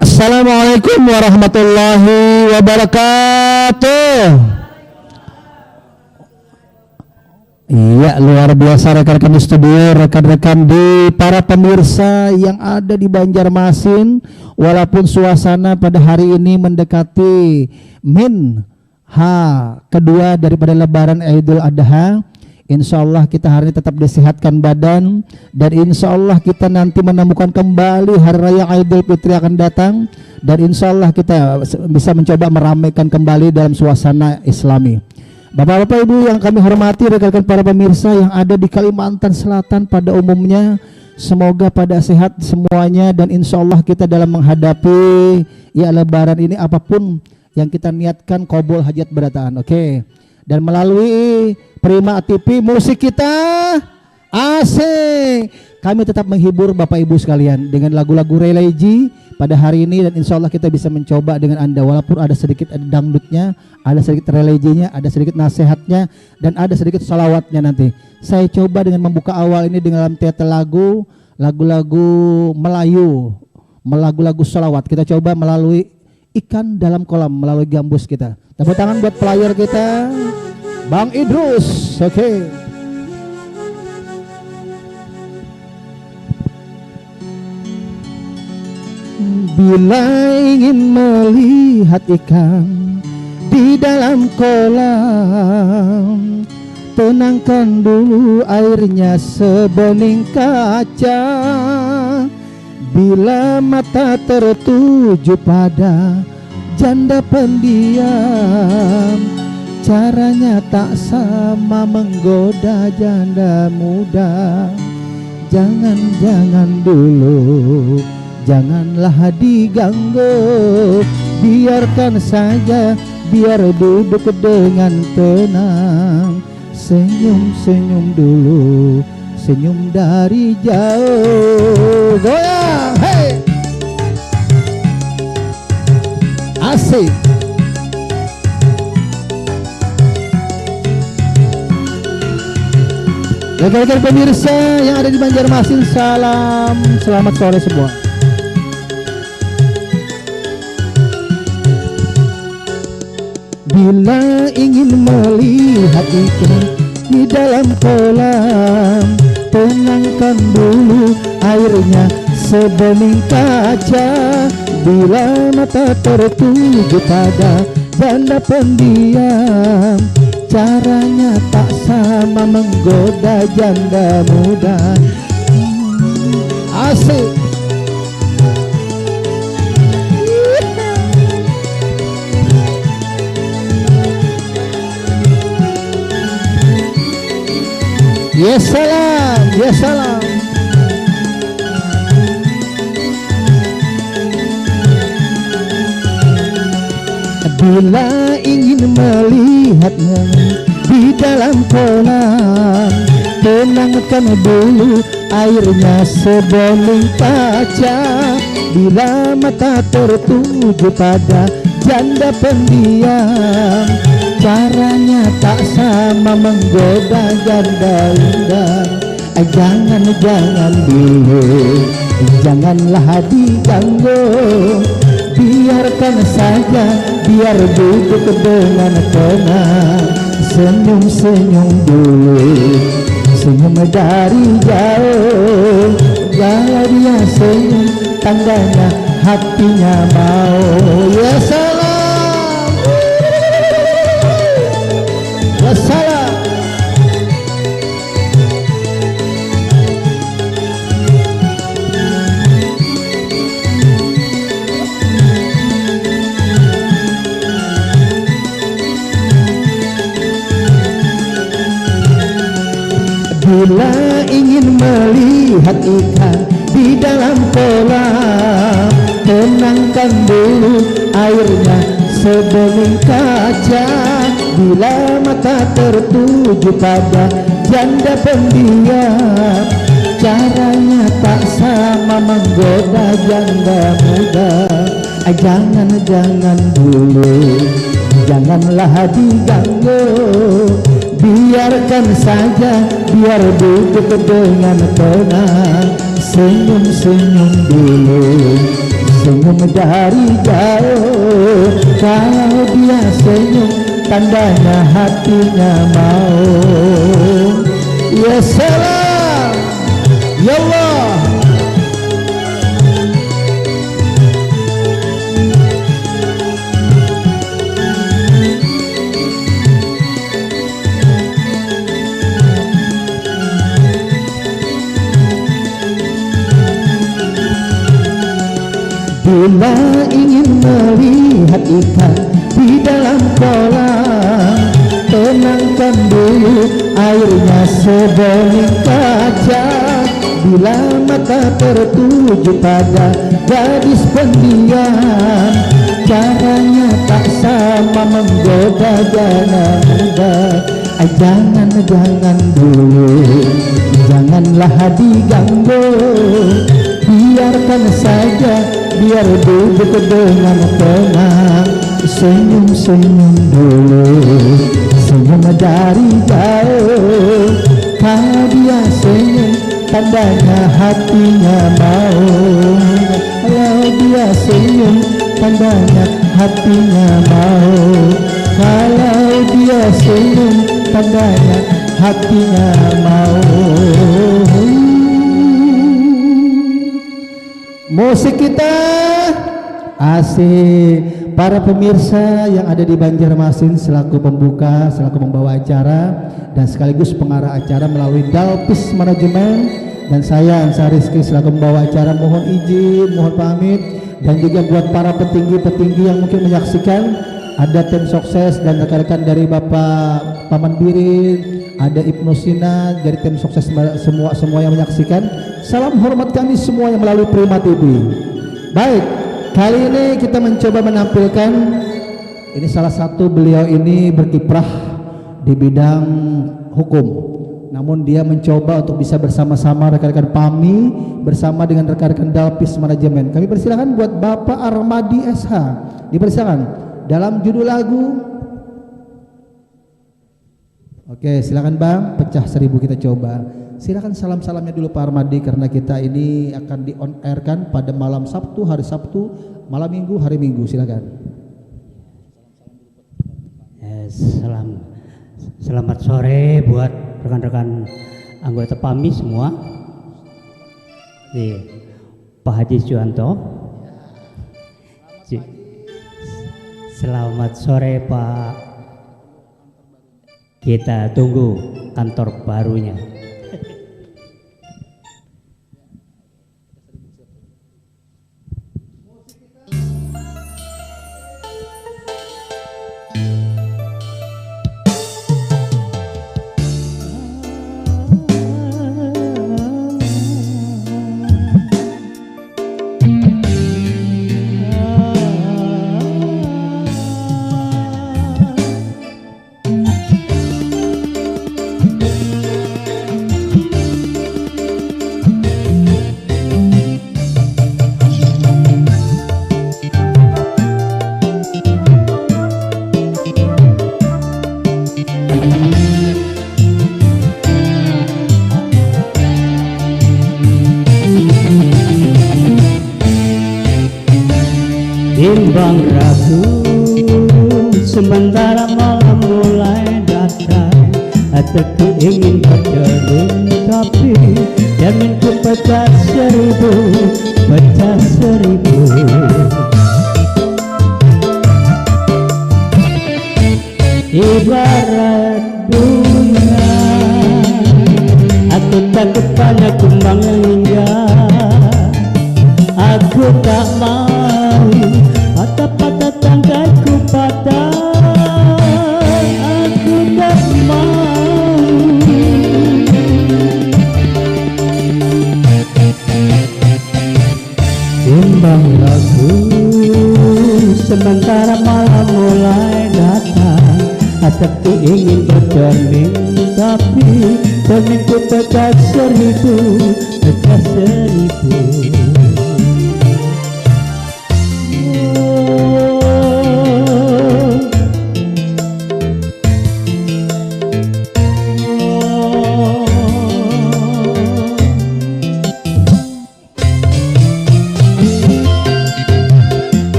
Assalamualaikum warahmatullahi wabarakatuh. Iya, luar biasa rekan-rekan di studio, rekan-rekan di para pemirsa yang ada di Banjarmasin. Walaupun suasana pada hari ini mendekati kedua daripada Lebaran Idul Adha, insya Allah kita hari ini tetap disehatkan badan, dan insya Allah kita nanti menemukan kembali hari raya Idul Fitri akan datang, dan insya Allah kita bisa mencoba meramaikan kembali dalam suasana Islami. Bapak-bapak Ibu yang kami hormati, rekan-rekan para pemirsa yang ada di Kalimantan Selatan pada umumnya, semoga pada sehat semuanya, dan insya Allah kita dalam menghadapi Lebaran ini apapun yang kita niatkan qabul hajat berataan. Oke. Dan melalui Prima TV musik kita asik, kami tetap menghibur Bapak Ibu sekalian dengan lagu-lagu religi pada hari ini, dan insya Allah kita bisa mencoba dengan Anda, walaupun ada sedikit dangdutnya, ada sedikit religinya, ada sedikit nasihatnya, dan ada sedikit salawatnya. Nanti saya coba dengan membuka awal ini dengan teater lagu-lagu Melayu, lagu-lagu salawat. Kita coba melalui Ikan Dalam Kolam, melalui gambus kita. Tepuk tangan buat player kita Bang Idrus. Oke. Bila ingin melihat ikan di dalam kolam, tenangkan dulu airnya sebening kaca. Bila mata tertuju pada janda pendiam, caranya tak sama menggoda janda muda. Jangan-jangan dulu, janganlah diganggu, biarkan saja, biar duduk dengan tenang. Senyum-senyum dulu, senyum dari jauh. Goyang, hey! Asik. Rekan-rekan pemirsa yang ada di Banjarmasin, selamat sore semua. Bila ingin melihat ikan di dalam kolam, tenangkan dulu airnya sebening kaca. Bila mata tertuju pada janda pendiam, caranya tak sama menggoda janda muda. Asik. Ya salam, ya salam. Bila ingin melihatnya di dalam kolam, tenangkan dulu airnya sebening kaca. Bila mata tertuju pada janda pendiam, caranya tak sama menggoda janda indah. Jangan-jangan dulu, janganlah diganggu, biarkan saja, biar duduk dengan tenang. Senyum-senyum dulu, senyum dari jauh. Kalau dia senyum, tandanya hatinya mau. Ya salam, ya salam. Bila ingin melihat ikan di dalam kolam, tenangkan dulu airnya sebening kaca. bila mata tertuju pada janda pendiam. Caranya tak sama menggoda janda muda. Jangan dulu, janganlah diganggu, biarkan saja, biar duduk dengan tenang. Senyum-senyum dulu, senyum dari jauh. Kalau dia senyum, tandanya hatinya mau. Ya salam, ya Allah. Bila ingin melihat ikan di dalam kolam, tenangkan dulu airnya sebening kaca. Bila mata tertuju pada gadis pendiam, caranya tak sama menggoda jana muda. Jangan dulu, janganlah diganggu, biarkan saja, biar duduk dengan tenang. Senyum-senyum dulu, senyum dari jauh. Kalau dia senyum, tandanya hatinya mau. Kalau dia senyum, tandanya hatinya mau. Kalau dia senyum, tandanya hatinya mau. Musik kita asik. Para pemirsa yang ada di Banjarmasin selaku pembuka, selaku membawa acara dan sekaligus pengarah acara melalui Dalpis Manajemen, dan saya Ansar Rizky selaku membawa acara, mohon izin, mohon pamit. Dan juga buat para petinggi-petinggi yang mungkin menyaksikan, ada tim sukses dan rekan-rekan dari Bapak Paman Birin, ada Ibnu Sina dari tim sukses, semua yang menyaksikan. Salam hormat kami semua yang melalui Prima TV. Baik, kali ini kita mencoba menampilkan, ini salah satu beliau ini berkiprah di bidang hukum, namun dia mencoba untuk bisa bersama-sama rekan-rekan PAMI bersama dengan rekan-rekan Dalpis Manajemen. Kami persilakan buat Bapak Armadi SH, dipersilakan dalam judul lagu. Oke, silakan Bang, pecah 1000 kita coba. Silakan salam-salamnya dulu Pak Armadi, karena kita ini akan di on air kan pada malam Sabtu, hari Sabtu, malam Minggu, hari Minggu. Silakan. Selamat sore buat rekan-rekan anggota PAMI semua. Pak Haji Suwanto. Selamat sore Pak. Kita tunggu kantor barunya. Timbang ragu sementara malam mulai datang, hatiku ingin berjalan tapi jaminku pecah 1000, pecah 1000. Ibarat bunga, aku takut pada kumbang yang indah. Aku tak mau patah-patah tangkaiku patah. Aku tak mau. Timbang lagu sementara malam mulai datang, Hatiku ingin bercermin, tapi cerminku pecah seribu, pecah seribu.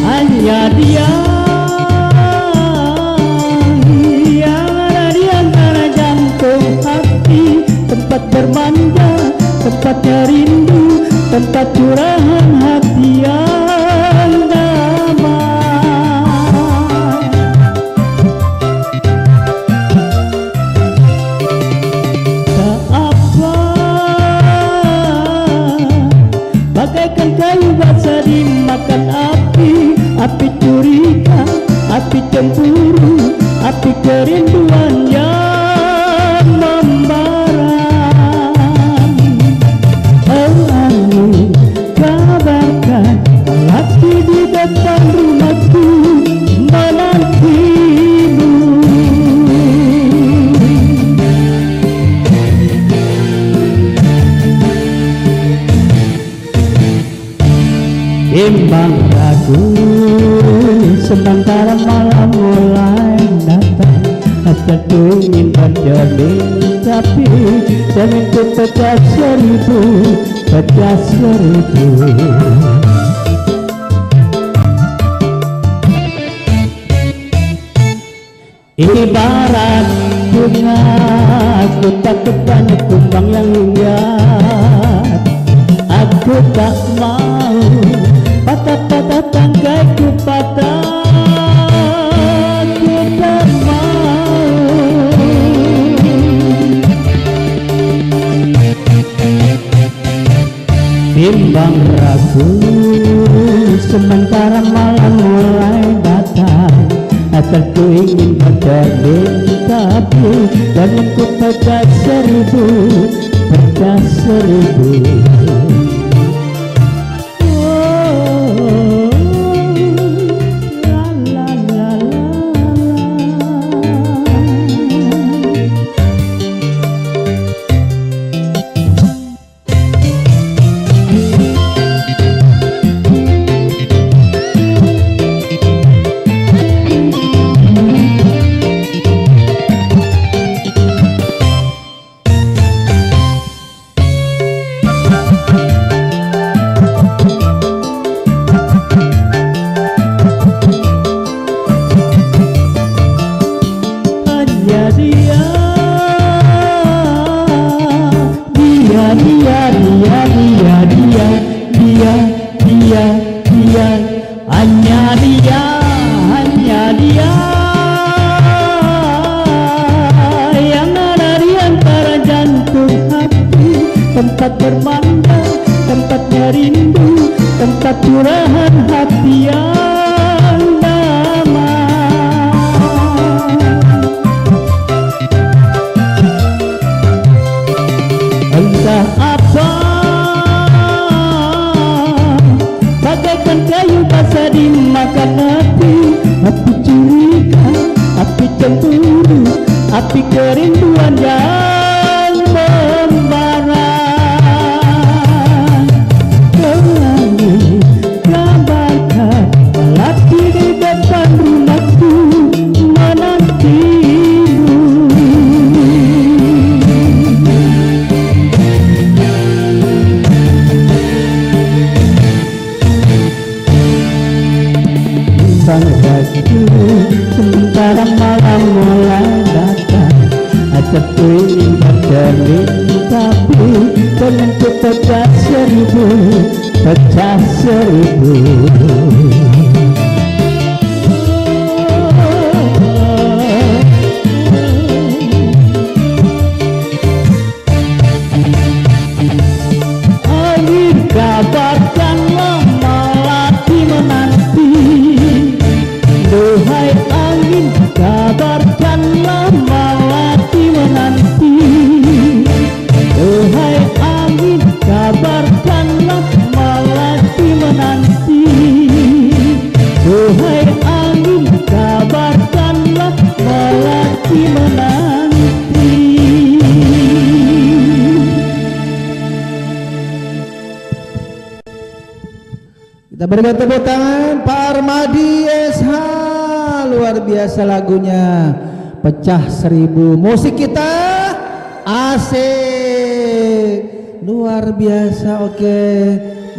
Hanya dia yang ada di antara jantung hati, tempat bermanja, tempatnya rindu, tempat curahan hati yang damai. Tak apa, bagaikan kayu basah dimakan api, api curiga, api cemburu, api kerinduan yang membara. Oh angin, kabarkan lelaki di depan rumahku menantimu. Bimbang ragu sementara malam mulai datang, hatiku ingin bercermin, tapi cerminku pecah seribu, pecah seribu. Ibarat bunga, aku takut banyak kumbang yang liar. Aku tak mau patah-patah tanggaiku patah. Aku tak mau. Bimbang ragu sementara malam mulai datang, hatiku ingin bercermin, tapi cerminku pecah seribu, pecah seribu. Hanya dia yang ada di antara jantung hati, tempat bermanja, tempatnya rindu, tempat curahan hati yang damai. Entah apa, bagaikan kayu basah dimakan api, api curiga, api cemburu, api kerinduan yang membara. Pelangi kabarkan lelaki di depan rumahku menantimu. Sementara malam mulai datang, hatiku ingin bercermin, tapi cerminku pecah seribu, pecah seribu. Duhai angin, kabarkanlah melati menanti. Duhai angin, kabarkanlah melati menanti. Duhai angin, kabarkanlah melati menanti. Kita berikan tepuk tangan Pak Armadi SH, luar biasa lagunya Pecah Seribu. Musik kita asik, luar biasa. Oke,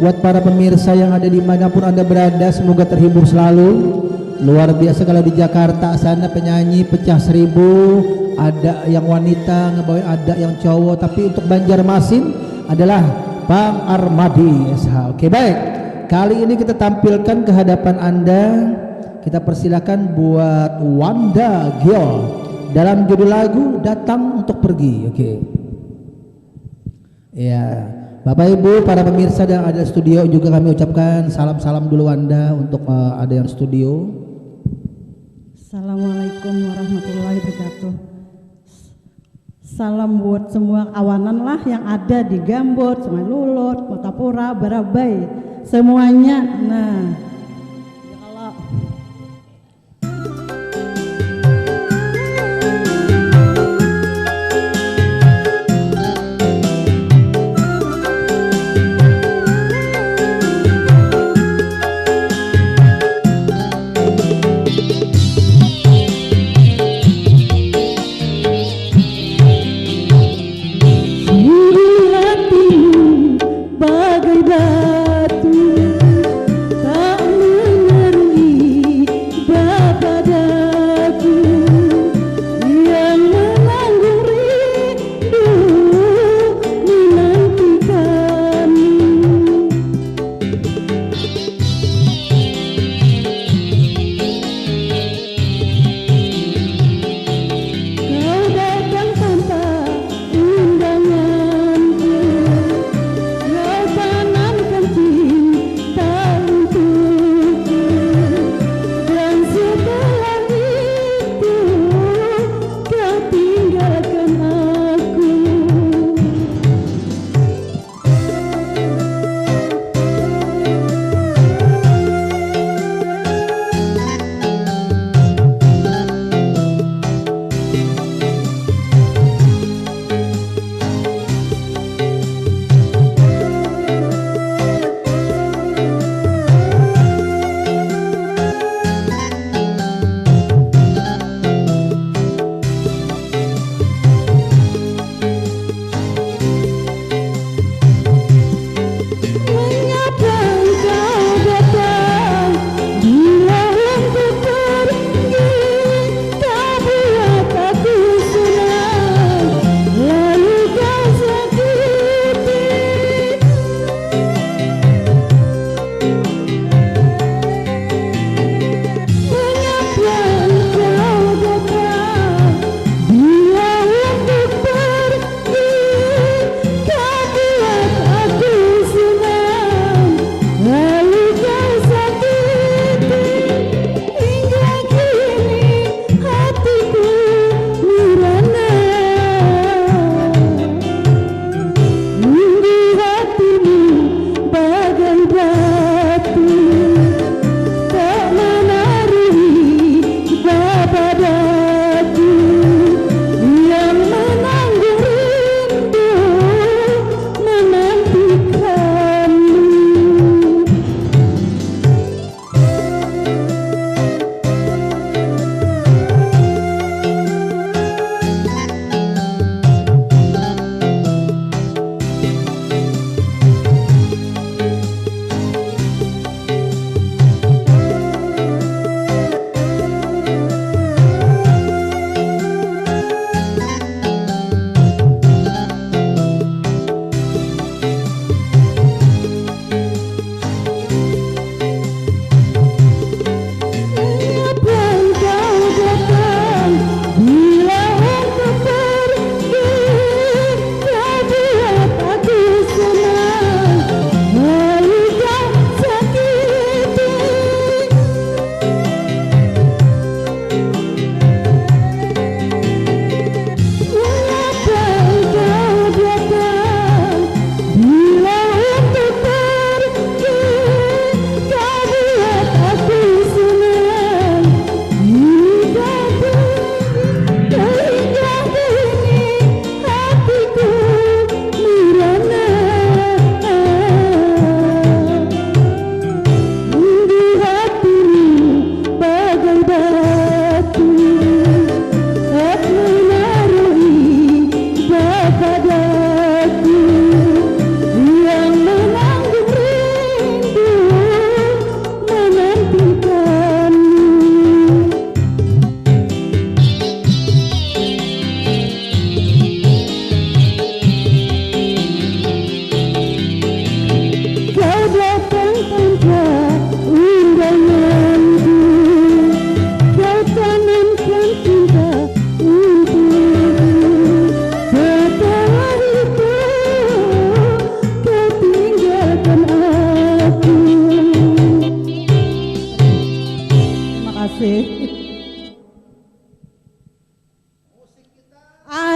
buat para pemirsa yang ada dimanapun Anda berada, semoga terhibur selalu. Luar biasa kalau di Jakarta sana penyanyi Pecah Seribu, ada yang wanita ngebawain, ada yang cowok, tapi untuk Banjarmasin adalah Bang Armadi SH. Oke, baik. Kali ini kita tampilkan ke hadapan Anda, kita persilakan buat Wanda Gio dalam judul lagu Datang Untuk Pergi. Oke. Ya, Bapak Ibu, para pemirsa yang ada di studio juga kami ucapkan salam-salam dulu Wanda untuk ada yang studio. Assalamualaikum warahmatullahi wabarakatuh. Salam buat semua kawanan lah yang ada di Gambut, Sungai Lulut, Kotapura, Barabai, semuanya. Nah, ya kalau bagai batu tak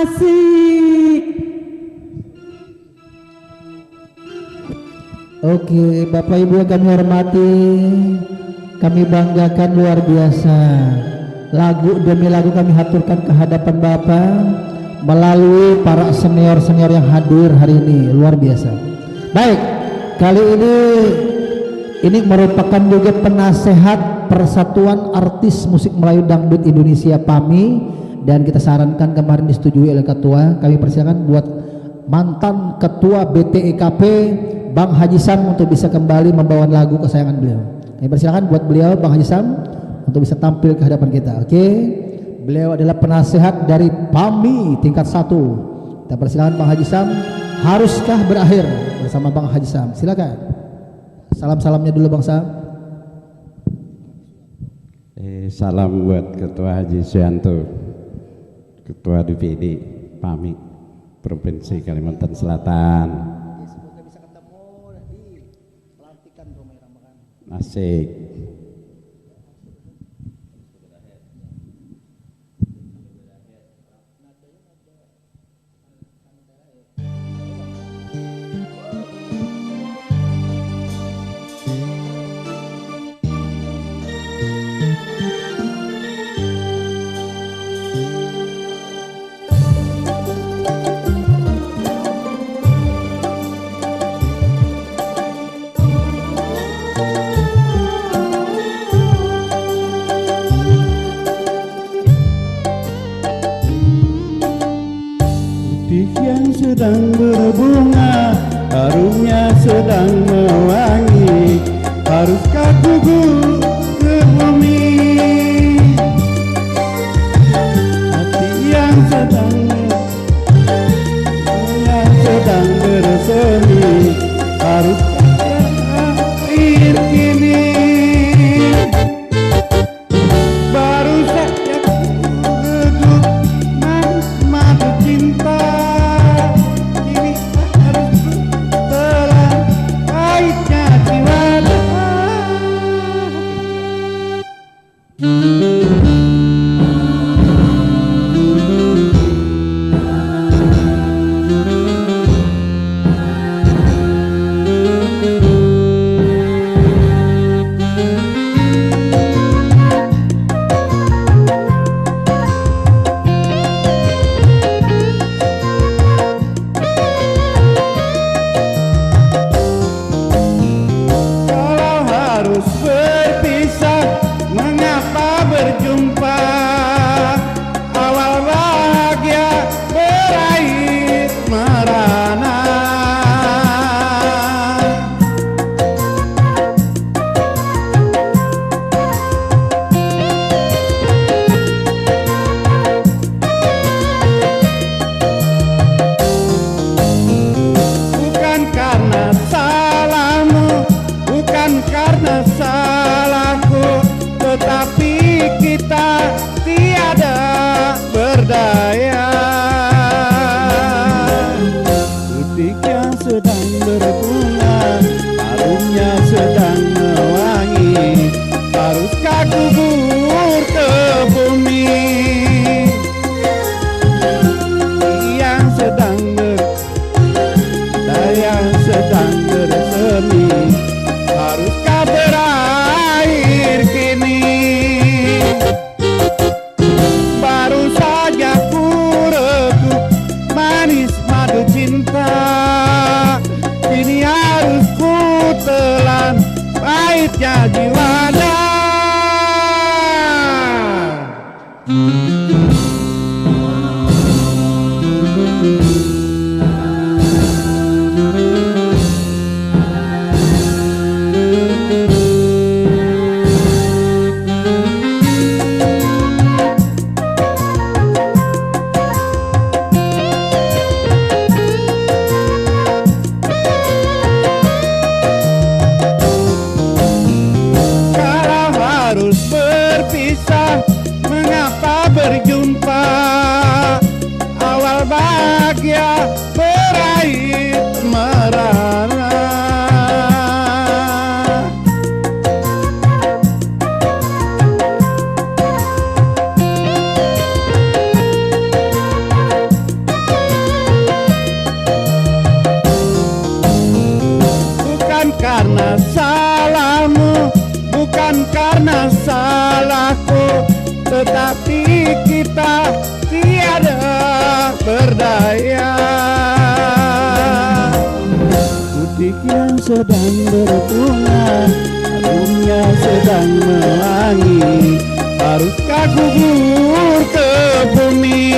Asik. Oke, Bapak Ibu yang kami hormati, kami banggakan luar biasa. Lagu demi lagu kami haturkan ke hadapan Bapak melalui para senior-senior yang hadir hari ini, luar biasa. Baik, kali ini merupakan juga penasehat Persatuan Artis Musik Melayu Dangdut Indonesia PAMI, dan kita sarankan kemarin disetujui oleh ketua. Kami persilakan buat mantan ketua BTEKP Bang Haji Sam untuk bisa kembali membawa lagu kesayangan beliau. Kami persilakan buat beliau Bang Haji Sam untuk bisa tampil ke hadapan kita. Oke, beliau adalah penasehat dari PAMI tingkat 1. Kita persilakan Bang Haji Sam. Haruskah berakhir bersama Bang Haji Sam? Silakan. Salam-salamnya dulu Bang Sam. Salam buat Ketua Haji Suyanto, Ketua DPD PAMI Provinsi Kalimantan Selatan. Semoga bisa ketemu di pelantikan Rumah Rambangan. Asik. Yang sedang berbunga, harumnya sedang mewangi, haruskah gugur ke bumi? Hati yang sedang bersemi, haruskah berakhir kini? Baru saja gugur madu cinta, berjumpa kita tiada berdaya. Putih yang sedang berbunga, harumnya sedang mewangi, haruskah gugur ke bumi?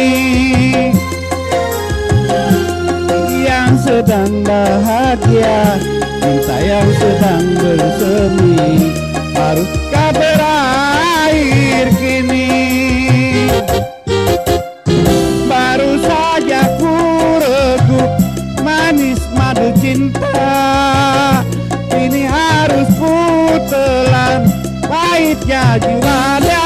Yang sedang bahagia, cinta yang sedang bersemi, haruskah berakhir kini? Baru saja ku reguk manis madu cinta, kini harus ku telan pahitnya jiwanya.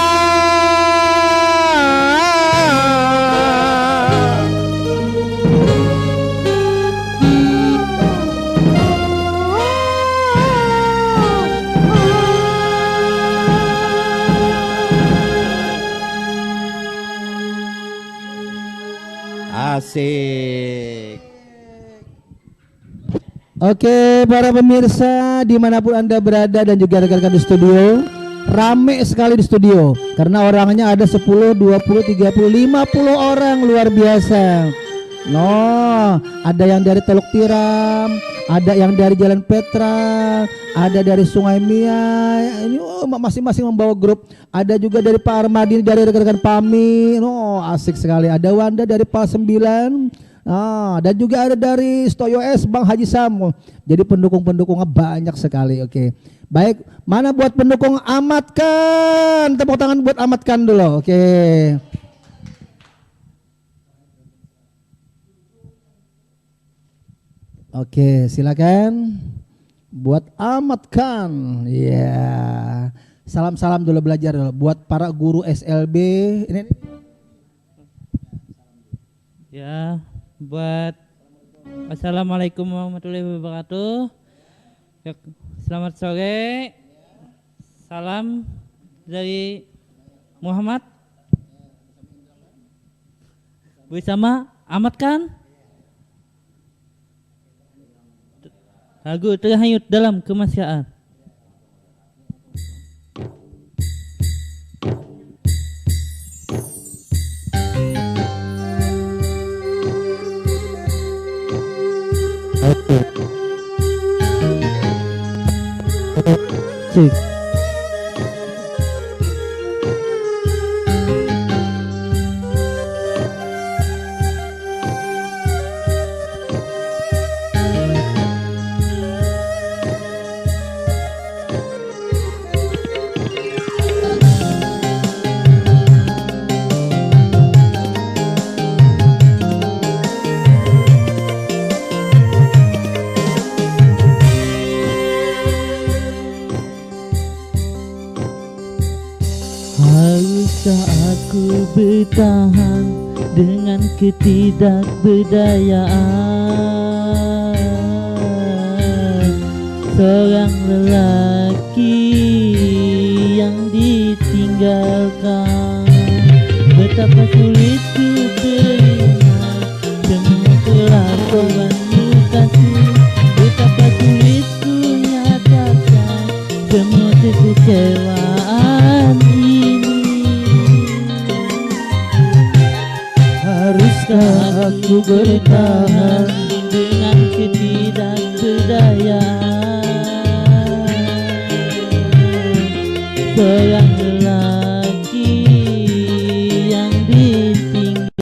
Asik. Oke, para pemirsa dimanapun Anda berada dan juga rekan-rekan di studio, rame sekali di studio karena orangnya ada 10, 20, 30, 50 orang, luar biasa. Ada yang dari Teluk Tiram, ada yang dari Jalan Petra, ada dari Sungai Mia. Ini masing-masing membawa grup. Ada juga dari Pak Armadin, dari rekan-rekan PAMI. Asik sekali. Ada Wanda dari PAL 9. Dan juga ada dari Stoyo S, Bang Haji Sam. Jadi pendukung-pendukungnya banyak sekali. Oke. Baik, mana buat pendukung Amatkan? Tepuk tangan buat Amatkan dulu. Oke. Oke, silakan buat Amatkan. Ya. Salam-salam dulu, belajar dulu buat para guru SLB. Ini. Ya, buat Assalamualaikum warahmatullahi wabarakatuh. Ya, selamat sore. Salam dari Muhammad bersama Amatkan. Lagu terhanyut dalam kemanusiaan. Cik. Haruskah aku bertahan dengan ketidakberdayaan seorang lelaki yang ditinggalkan? Betapa sulit ku terima semua kelakuanmu kasih, betapa sulit ku nyatakan semua kekecewaan ini. Haruskah aku bertahan dengan ketidakberdayaan seorang lelaki yang ditinggalkan?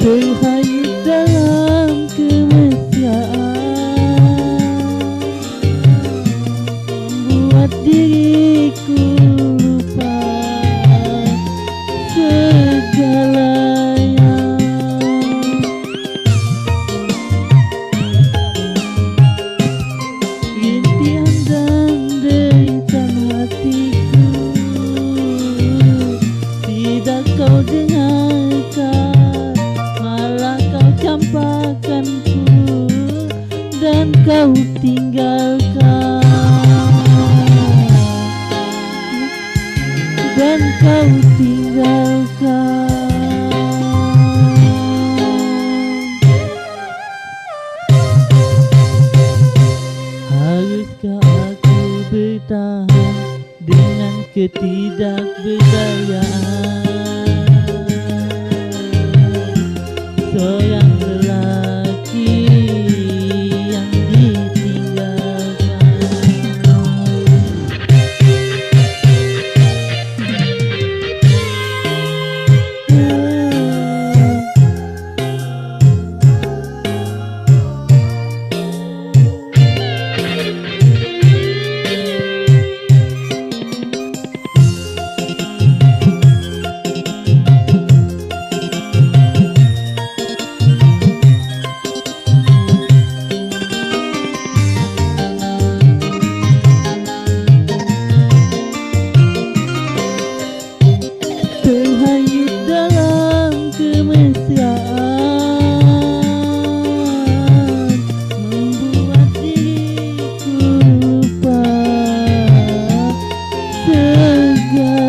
Terhanyut dalam kemesraan, membuat diriku lupa segalanya. Rintihan dan ketidakberdayaan seorang lelaki yang ditinggalkan. Terhanyut dalam kemesraan membuat diriku lupa segalanya.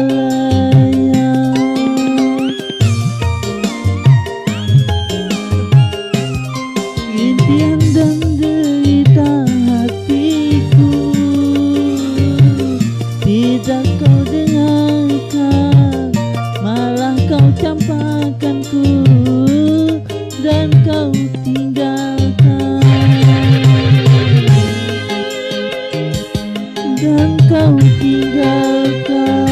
Impian dan derita hatiku tidak kau dengarkan, malah kau campakkanku dan kau tinggalkan, dan kau tinggalkan.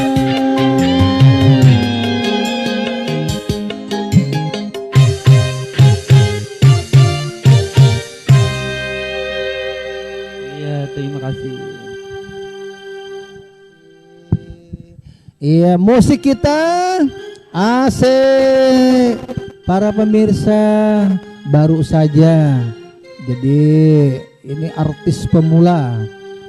Ya, terima kasih. Iya, musik kita asik. Para pemirsa, baru saja. Jadi ini artis pemula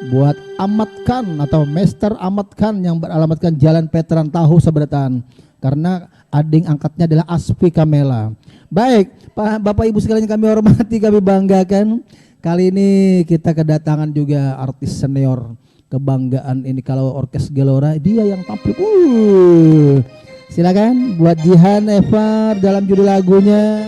buat Ahmad Khan atau Master Ahmad Khan yang beralamatkan Jalan Veteran Tahu Seberatan, karena ading angkatnya adalah Asfi Kamela. Baik, Bapak Ibu sekalian kami hormati, kami banggakan. Kali ini kita kedatangan juga artis senior kebanggaan ini. Kalau Orkes Gelora dia yang tampil. Silakan buat Jihan Eva dalam judul lagunya.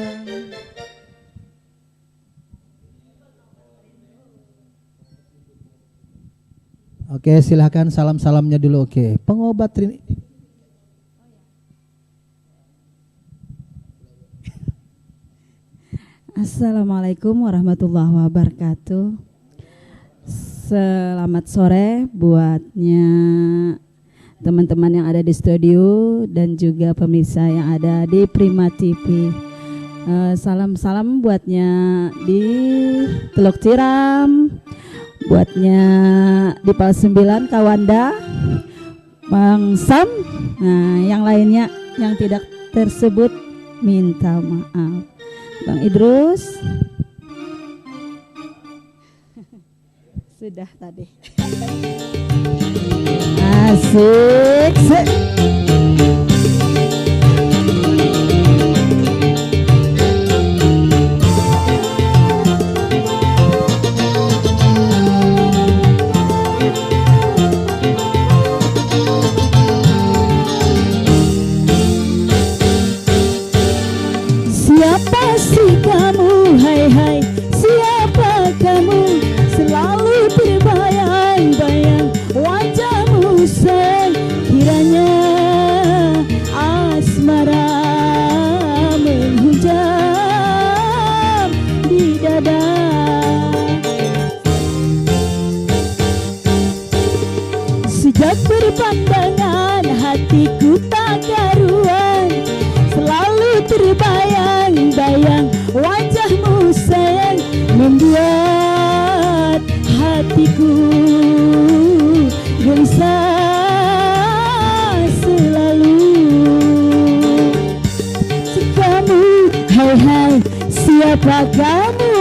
Oke, silakan salam-salamnya dulu. Oke, pengobat Trini. Assalamualaikum warahmatullahi wabarakatuh. Selamat sore buatnya teman-teman yang ada di studio dan juga pemirsa yang ada di Prima TV. Salam-salam buatnya di Teluk Ciram, buatnya di Pal 9 Kawanda, Bang Sam, nah yang lainnya yang tidak tersebut minta maaf. Bang Idrus sudah tadi. Asik. Siapa sih kamu, hai hai, siapa kamu? Selalu terbayang-bayang wajahmu sayang. Kiranya asmara menghujam di dada. Sejak berpandangan hatiku tak karuan, selalu terbayang-bayang wajahmu sayang, membuat hatiku gelisah selalu. Si kamu, hai hai, siapa kamu?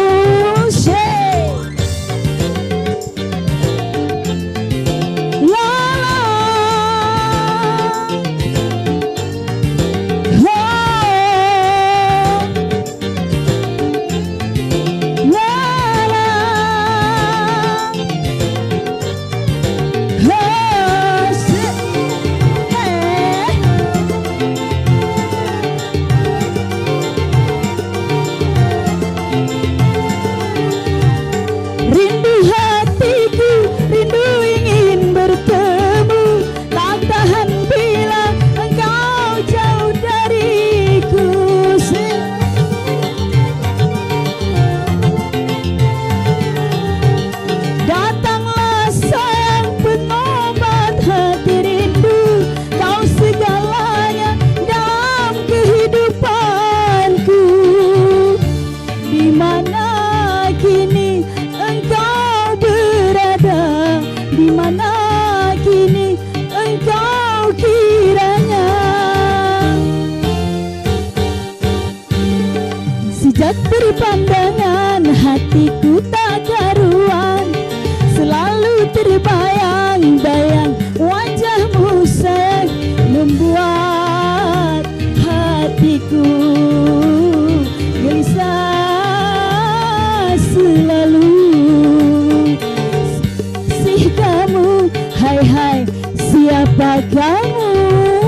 hai hai siapa kamu?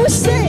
Say.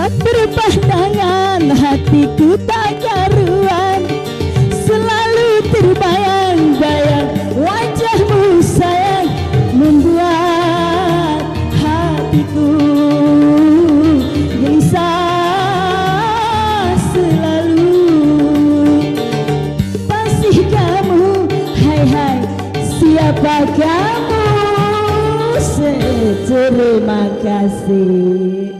Berpandangan hatiku tak karuan, selalu terbayang-bayang wajahmu sayang, membuat hatiku gelisah selalu. Pasti kamu, hai hai siapa kamu? Terima kasih.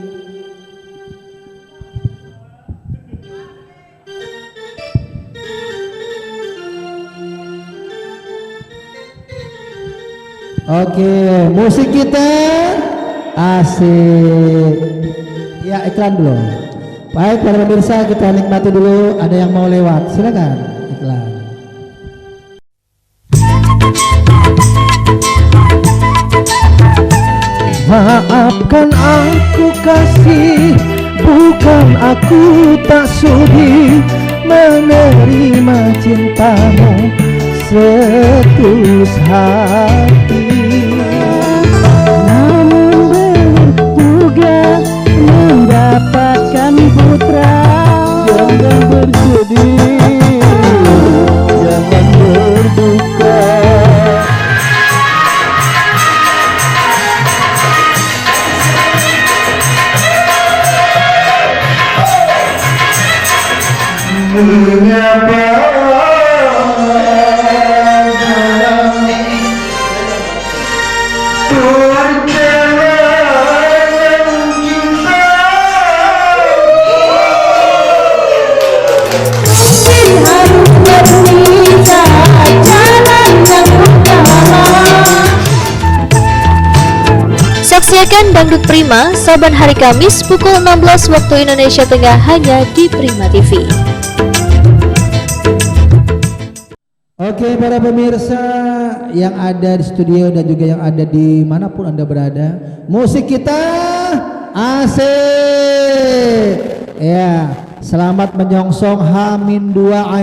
Oke, musik kita asik. Ya, iklan dulu. Baik, para pemirsa, kita nikmati dulu. Ada yang mau lewat, silakan. Iklan. Maafkan aku kasih, bukan aku tak sudi menerima cintamu setulus hati. Namun bertugas mendapatkan putra, jangan bersedih, jangan berduka. Menyapa Saksikan Dangdut Prima saban hari Kamis pukul 16 waktu Indonesia Tengah hanya di Prima TV. Oke, para pemirsa yang ada di studio dan juga yang ada di manapun Anda berada, musik kita asik. Ya, selamat menyongsong H-2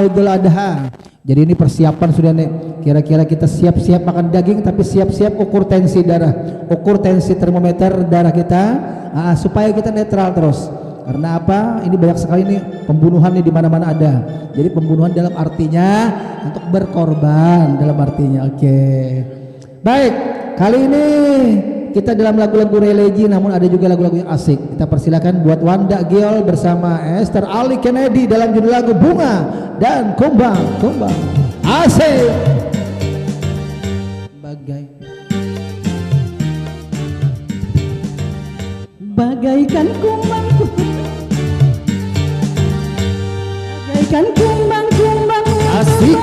Idul Adha. Jadi ini persiapan sudah nih. Kira-kira kita siap-siap makan daging, tapi siap-siap ukur tensi darah, ukur tensi termometer darah kita, supaya kita netral terus. Karena apa? Ini banyak sekali nih pembunuhan nih di mana-mana ada. Jadi pembunuhan dalam artinya untuk berkorban dalam artinya. Oke. Baik, kali ini kita dalam lagu-lagu religi, namun ada juga lagu-lagu yang asik. Kita persilakan buat Wanda Giol bersama Esther Ali Kennedy dalam judul lagu Bunga dan Kumbang. Kumbang asik. Bagaikan kumbang, bagaikan kumbang-kumbang asik.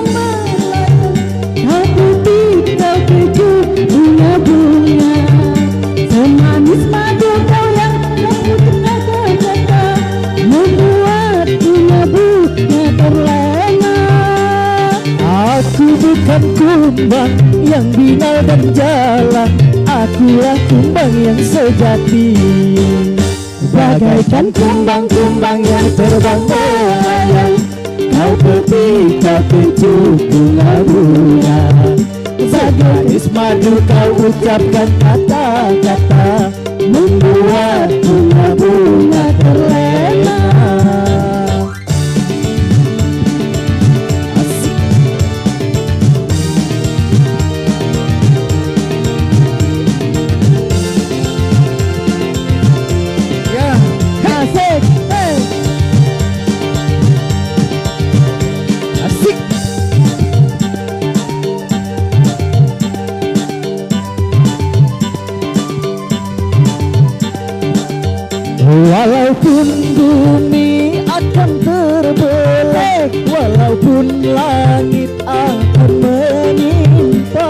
Aku tidak keju bunga-bunga, semanis madu kau yang lembut kata-kata, membuat bunga-bunga terlena. Aku bukan kumbang yang binal dan jalan, akulah kumbang yang sejati. Bagaikan kumbang-kumbang yang terbang melayang, kau ketika keju bunga-bunga, segadis madu kau ucapkan kata-kata, membuat Walaupun bumi akan terbelah, walaupun langit akan menimpa,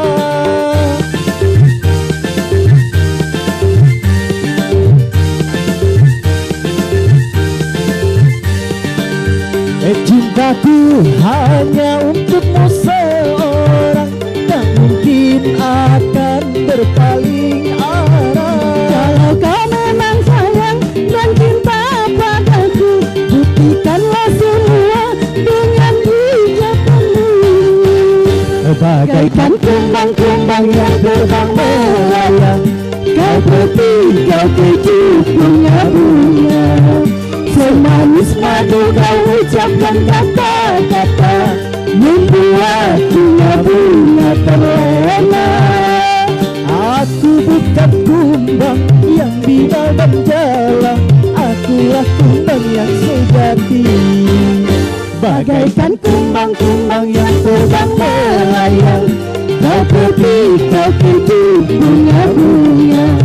cintaku hanya untukmu seorang, tak mungkin akan berpaling arah. Kalau kau memang sayang dan cinta padaku, buktikanlah semua dengan ucapanmu. Bagaikan kumbang-kumbang yang terbang melayang, kau peti, kau keju, bunga-bunga. Semanis madu kau ucapkan kata-kata, membuat bunga-bunga terlena. Aku bukan kumbang yang bina dan jalan, akulah kumbang yang sejati. Bagaikan kumbang-kumbang yang terbang melayang, kau peti, kau keju, bunga-bunga.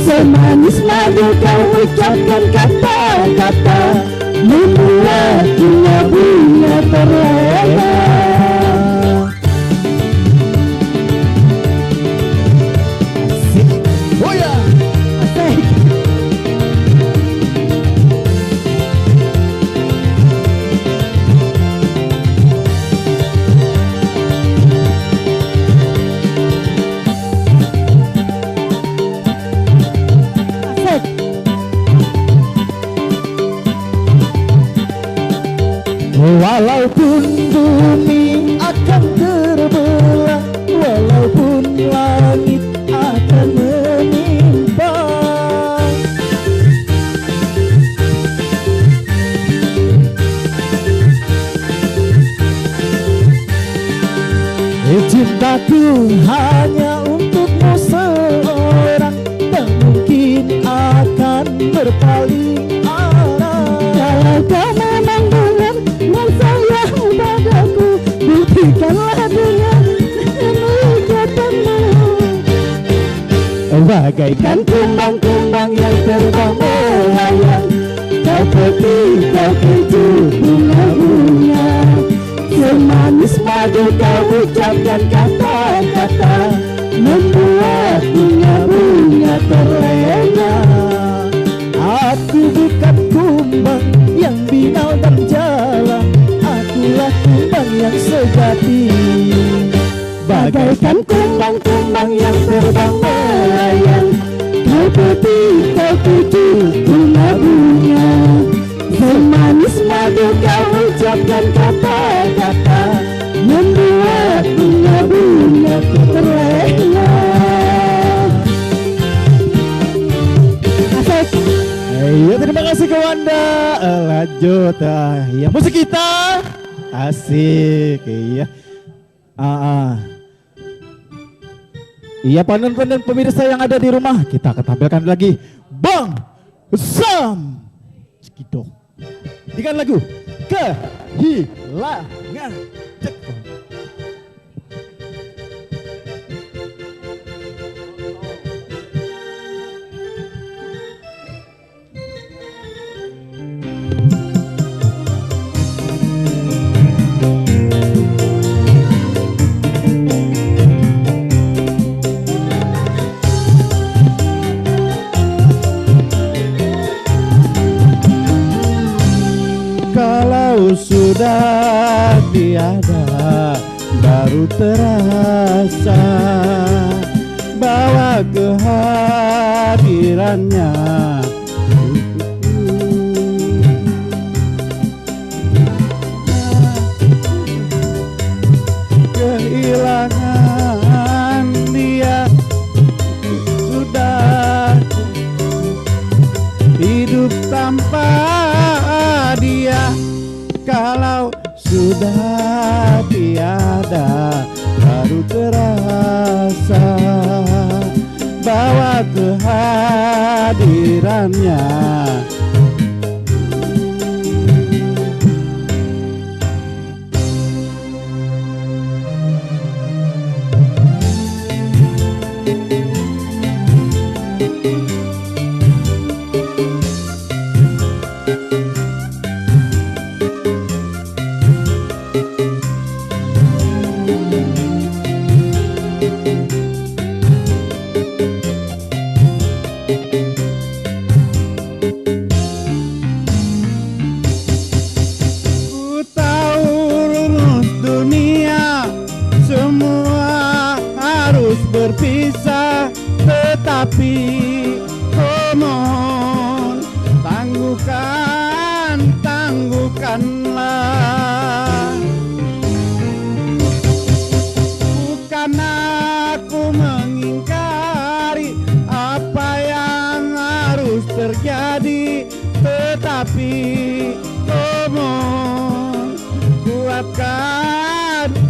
Semanis madu kau ucapkan kata-kata, membuat bunga-bunga terlena. Oh ya, asik. Walaupun bumi akan terbelah, walaupun langit akan menimpa, cintaku hanya untukmu seorang, tak mungkin akan berpaling arah. Kalau kau memang benar dan sayang padaku, buktikanlah dengan ucapanmu. Bagaikan kumbang-kumbang yang terbang melayang, kau peti, kau keju, bunga-bunga. Semanis madu kau ucapkan kata-kata, membuat bunga-bunga terlena. Aku bukan kumbang yang binal dan jalan, akulah kumbang yang sejati. Bagaikan kumbang-kumbang yang terbang melayang, kau peti, kau keju, bunga-bunga. Semanis madu kau ucapkan kata-kata, membuat bunga-bunga terlena. Asik. Iya, terima kasih ke Wanda. Lanjut, ya musik kita asik, iya. Iya, penonton dan pemirsa yang ada di rumah, kita akan tampilkan lagi Bang Sam Skidok dengan lagu Kehilangan. Kalau sudah tiada, baru terasa bahwa kehadirannya kehilangan dia. Sudah hidup tanpa dia. Kalau sudah tiada, baru terasa bahwa kehadirannya tangguhkanlah. Bukan aku mengingkari apa yang harus terjadi, tetapi mohon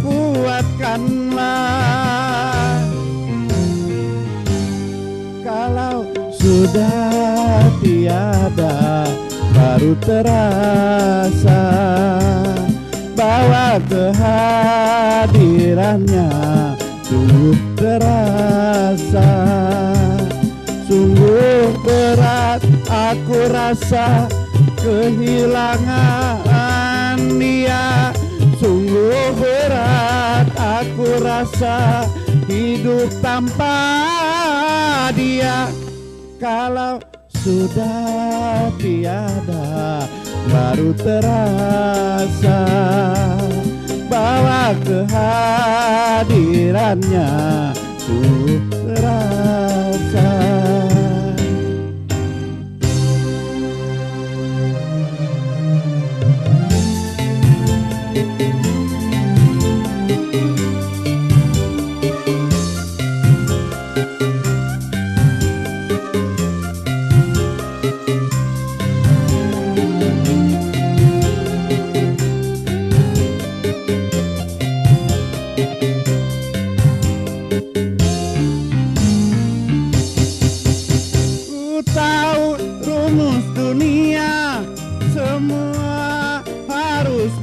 kuatkanlah. Kalau sudah tiada baru terasa bahwa kehadirannya sungguh terasa. Sungguh berat aku rasa kehilangan dia. Sungguh berat aku rasa hidup tanpa dia. Kalau sudah tiada baru terasa bahwa kehadirannya sungguh terasa.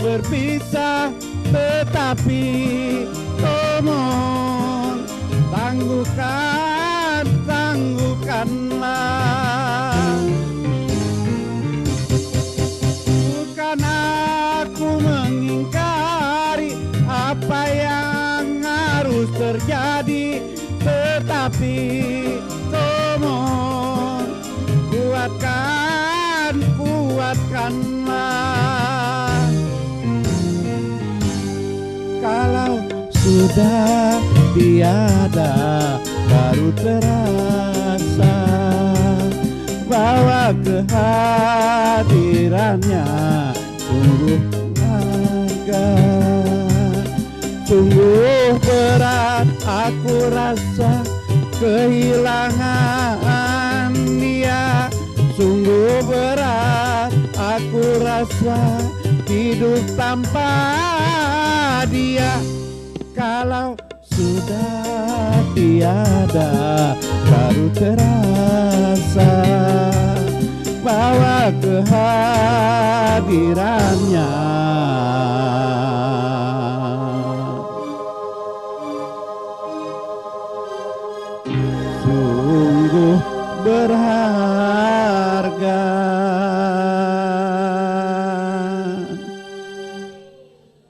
Berpisah, tetapi mohon tangguhkanlah. Bukan aku mengingkari apa yang harus terjadi, tetapi mohon kuatkanlah. Kalau sudah tiada baru terasa bahwa kehadirannya sungguh berharga. Sungguh berat aku rasa kehilangan dia. Sungguh berat aku rasa hidup tanpa dia. Kalau sudah tiada baru terasa bahwa kehadirannya sungguh berharga.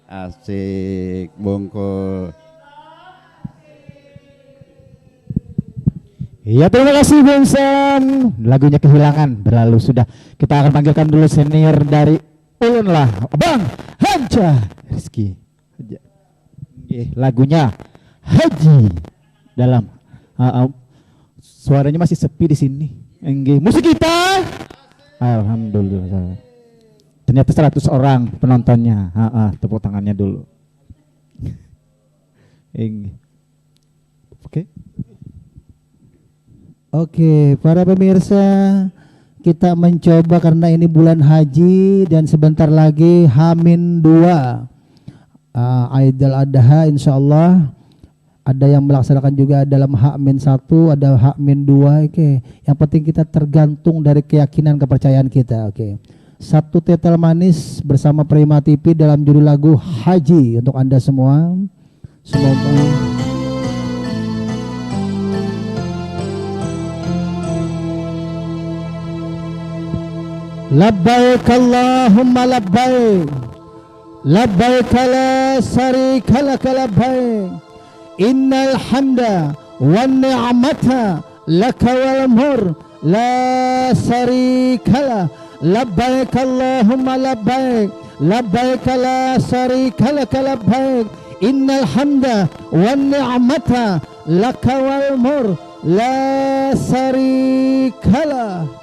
Asik bongkol. Iya, terima kasih Bung Sam. Lagunya Kehilangan berlalu sudah. Kita akan panggilkan dulu senior dari Ulun lah, Bang Hanca Rizky. Lagunya Haji dalam. Suaranya masih sepi di sini. Musik kita. Alhamdulillah. Ternyata 100 orang penontonnya. Tepuk tangannya dulu. Oke. Oke, para pemirsa, kita mencoba karena ini bulan haji dan sebentar lagi H-2 Idul Adha, insya Allah ada yang melaksanakan juga dalam H-1, ada H-2. Oke, yang penting kita tergantung dari keyakinan kepercayaan kita. Oke, satu tetel manis bersama Prima TV dalam judul lagu Haji untuk Anda semua. Semoga labbaik Allahumma labbaik, labbaik la syarika lak labbaik, innal hamda wan ni'mata laka wal mulk la syarika lak, labbaik Allahumma labbaik, labbaik la syarika lak labbaik, innal hamda wan ni'mata laka wal mulk la syarika lak.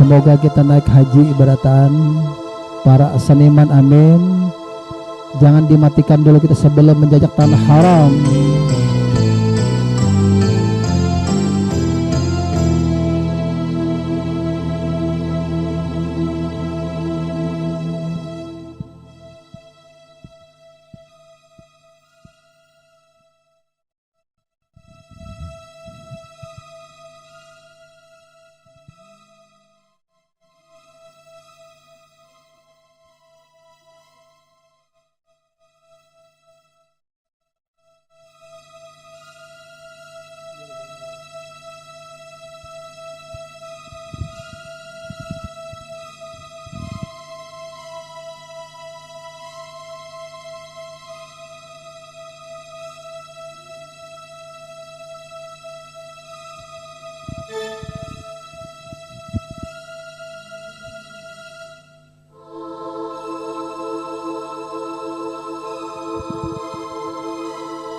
Semoga kita naik haji ibaratan para seniman, amin. Jangan dimatikan dulu kita sebelum menjajak tanah haram.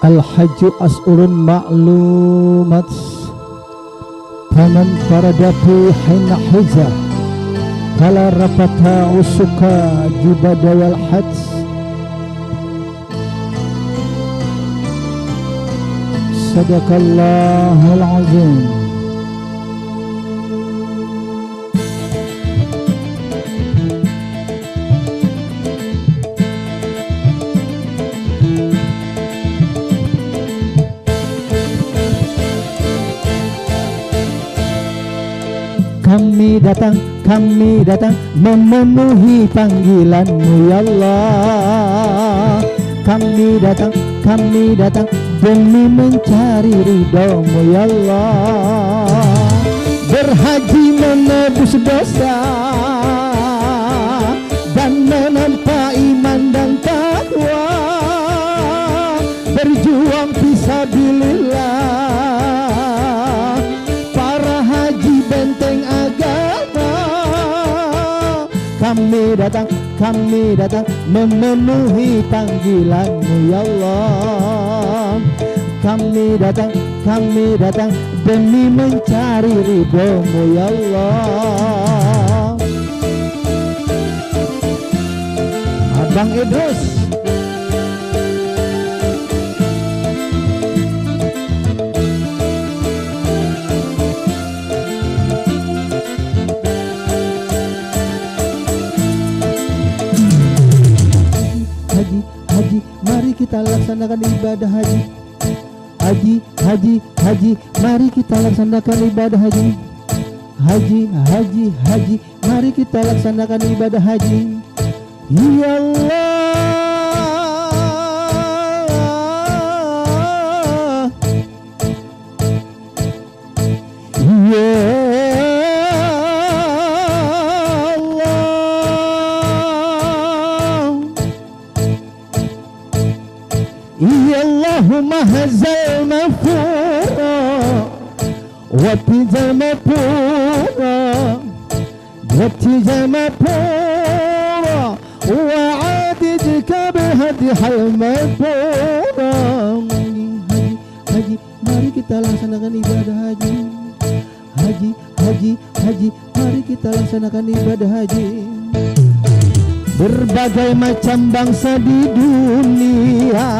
Al-hajju as'urun ma'lumat faman faradafi hina hijah fala rafata usuka jibada wal hajj. Sadaqallahul azim. Kami datang memenuhi panggilan-Mu ya Allah. Kami datang demi mencari ridho-Mu ya Allah. Berhaji menebus dosa dan menampa iman dan takwa, berjuang fisabilillah. Kami datang memenuhi panggilan-Mu ya Allah. Kami datang demi mencari ridho-Mu ya Allah. Abang Idrus, mari kita laksanakan ibadah haji. Haji, mari kita laksanakan ibadah haji. Haji, mari kita laksanakan ibadah haji. Ya Allah, ya Allahumma hazal mafura wa tijamapura wa adidka bihadi halmapura. Haji, mari kita laksanakan ibadah haji. Haji, mari kita laksanakan ibadah haji. Berbagai macam bangsa di dunia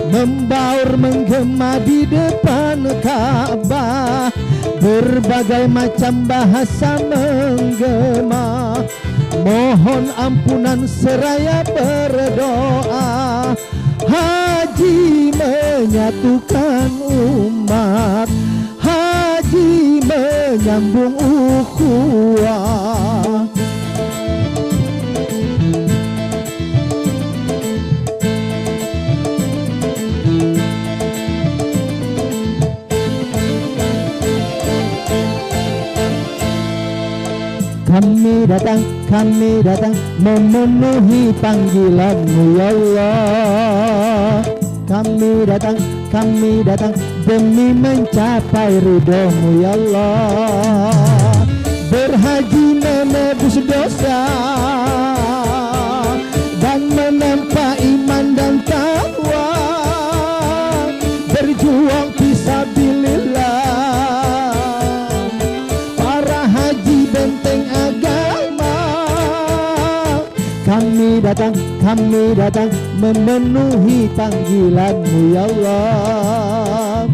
membaur menggema di depan Ka'bah. Berbagai macam bahasa menggema, mohon ampunan seraya berdoa. Haji menyatukan umat, haji menyambung ukhuwah. Kami datang memenuhi panggilan-Mu ya Allah. Kami datang demi mencapai ridho-Mu ya Allah. Berhaji menebus dosa dan menempa iman dan takwa, berjuang fisabilillah. Para haji benteng datang memenuhi panggilan-Mu ya Allah.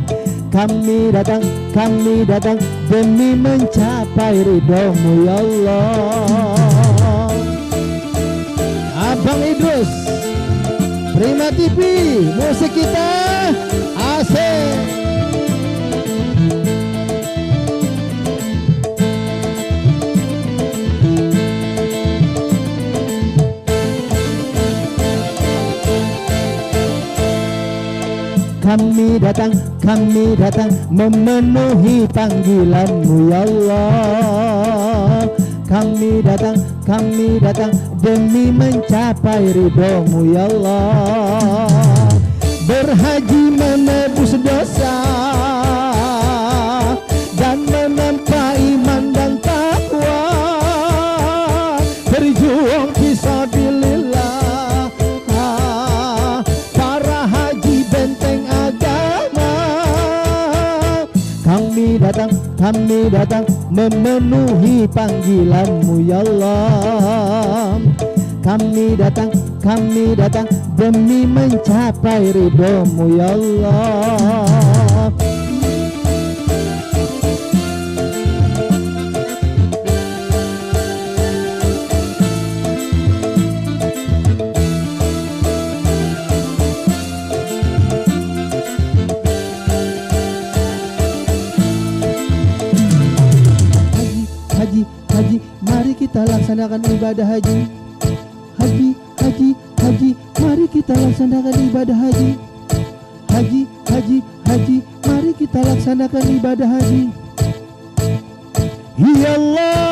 Kami datang demi mencapai ridho-Mu ya Allah. Abang Idrus, Prima TV, musik kita asik. Kami datang memenuhi panggilan-Mu ya Allah. Kami datang demi mencapai ridho-Mu ya Allah. Berhaji menebus dosa dan menempa iman dan takwa, berjuang fisabilillah, para haji benteng agama. Kami datang memenuhi panggilan-Mu ya Allah. Kami datang demi mencapai ridho-Mu ya Allah. Haji, mari kita laksanakan ibadah haji. Haji, mari kita laksanakan ibadah haji. Haji, mari kita laksanakan ibadah haji. Ya Allah,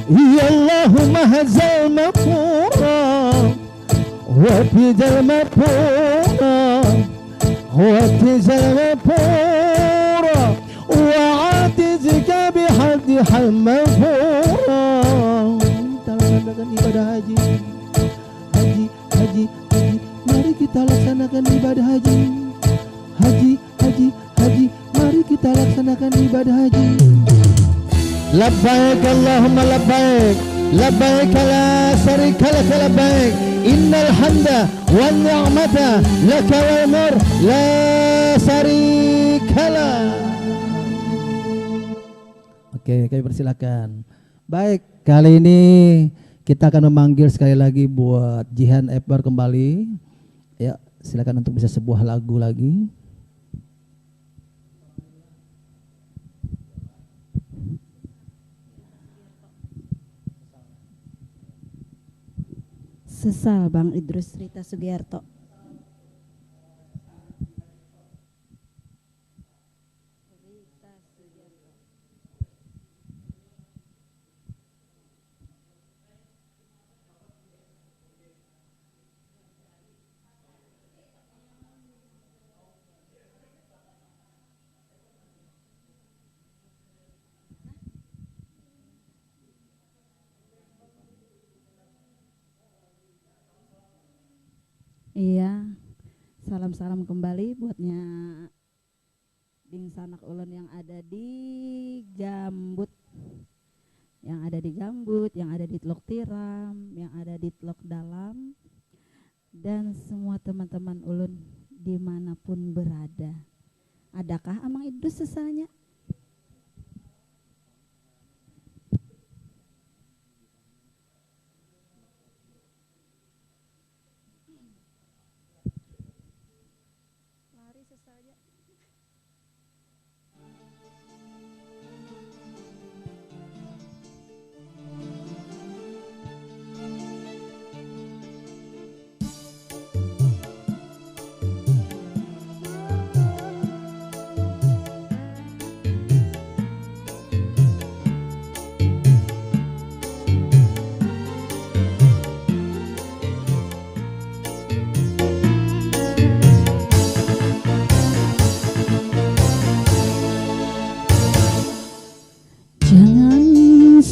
ya Allahumma hazal mafura wa fidal mafura wa tizal mafura wa atizka bihadihal mafura. Kita laksanakan ibadah haji. Haji, mari kita laksanakan ibadah haji. Haji, mari kita laksanakan ibadah haji. Labbaik Allahumma labbaik, labbaik la syarika lak labbaik, innal hamda wan ni'mata laka wal mulk la syarika lak. Oke, kami persilakan. Baik, kali ini kita akan memanggil sekali lagi buat Jihan Ekbar kembali. Ya, silakan untuk bisa sebuah lagu lagi. Sesal Bang Idrus Rita Sugiarto. Iya, salam-salam kembali buatnya Bing Sanak Ulun yang ada di Gambut, yang ada di Teluk Tiram, yang ada di Teluk Dalam, dan semua teman-teman Ulun dimanapun berada. Adakah Amang Idrus sesalnya?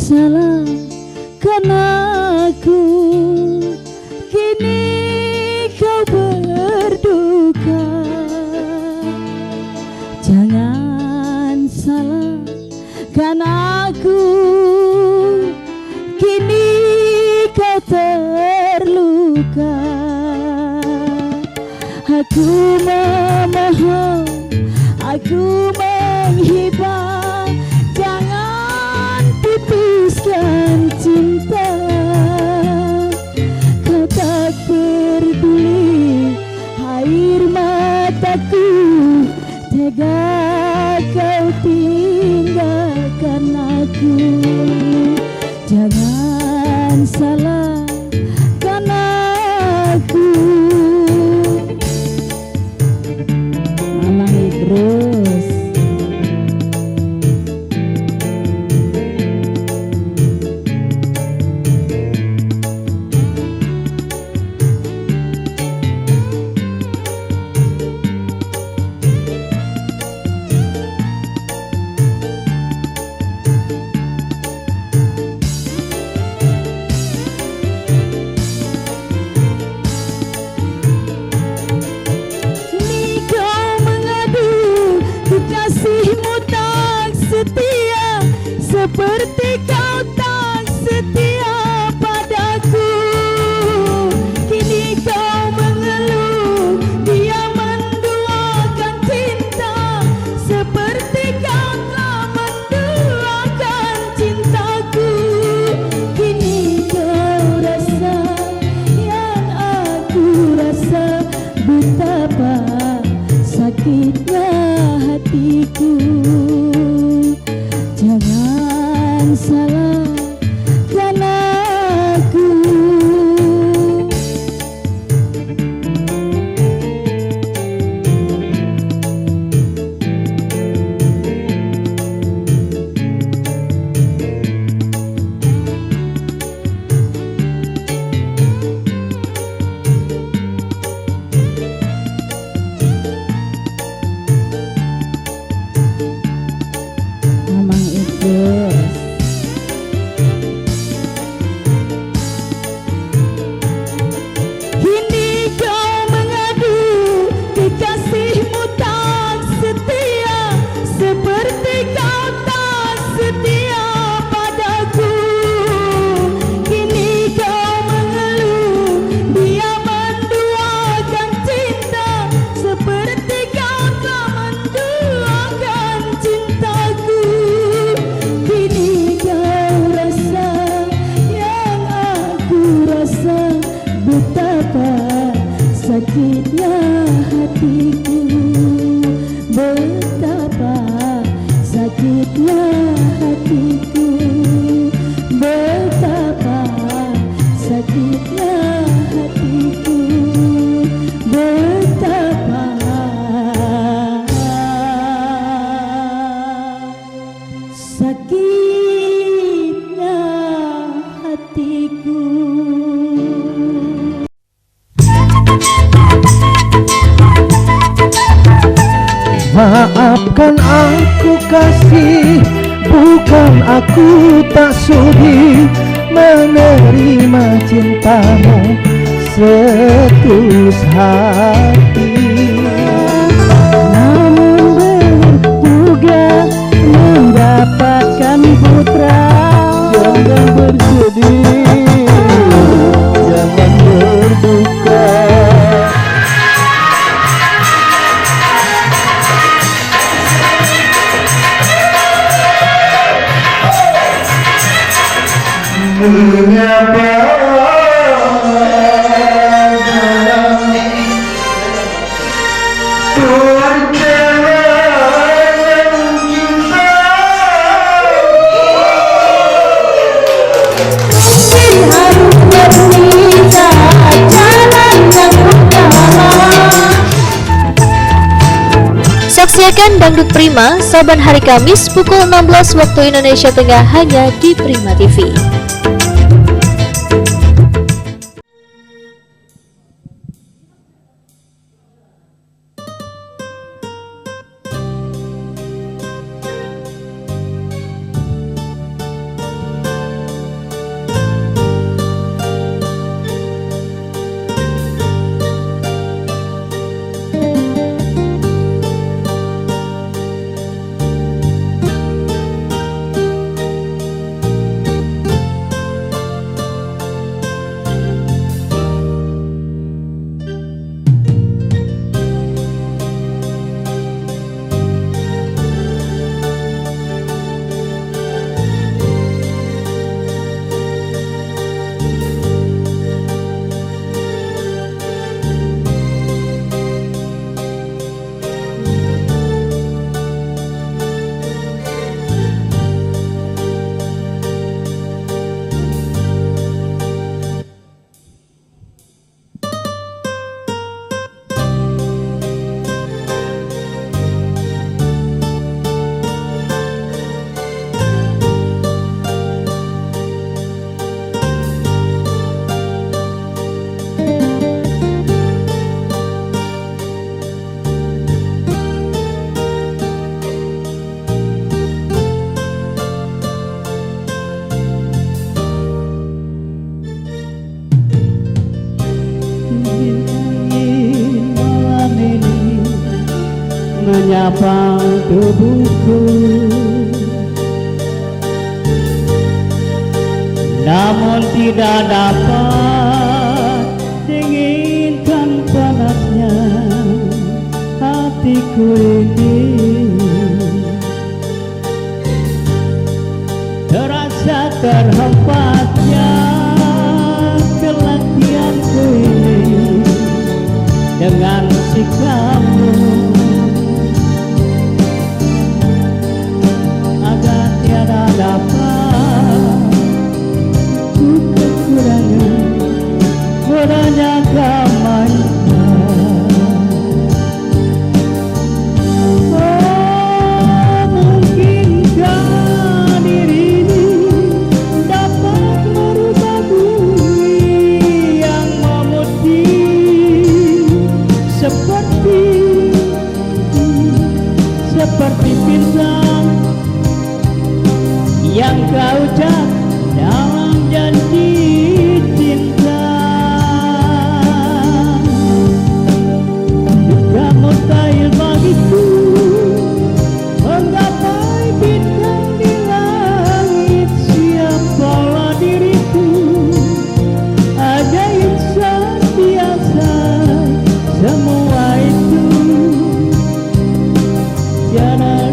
salahkan aku, kini Kan aku kini kau terluka. Aku memohon, aku menghibah, jangan putuskan cinta. Kau tak peduli air mataku, tega kau tinggalkan aku. Jangan salahkan aku. Mamang Idrus. Seperti kau tak setia padaku. Kini kau mengeluh, dia menduakan cinta. Seperti kau telah menduakan cintaku. Kini kau rasa yang aku rasa, betapa sakitnya hatiku. Jangan salahkan aku. Mamang Idrus. Kini kau mengadu, kekasihmu tak setia. Seperti kau tak setia padaku. Kini kau mengeluh, dia menduakan cinta. Seperti kau telah menduakan cintaku. Kini kau rasa yang aku rasa, betapa sakitnya hatiku. Betapa sakitnya hatiku. Betapa sakitnya hatiku. Betapa sakitnya hatiku. Maafkan aku kasih, bukan aku tak sudi menerima cintamu setulus hati. Namun belum juga mendapatkan putra. Jangan bersedih, jangan berduka. Menyapa Saksikan Dangdut Prima saban hari Kamis pukul 16 waktu Indonesia Tengah hanya di Prima TV. tubuhku, namun tidak dapat dinginkan panasnya hatiku ini. Terasa terhempasnya kelatihanku ini dengan sikapmu, agar tiada dapat ku kekurangan murahnya kamainya. Oh, mungkinkah dirimu dapat merubah bumi yang memutih seperti bintang yang kau ucap dalam janji cinta. Duka mustahil bagiku menggapai bintang di langit. Siapalah diriku, ajaib insan biasa. Semua itu tiada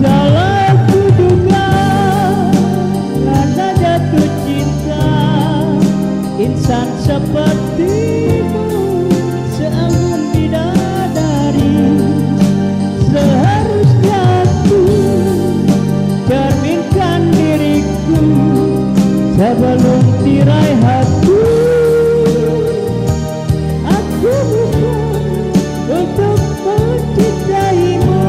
salahku juga karena jatuh cinta. Insan sepertimu seanggun bidadari, seharusnya aku cerminkan diriku sebelum tirai hati. Aku bukan untuk mencintaimu.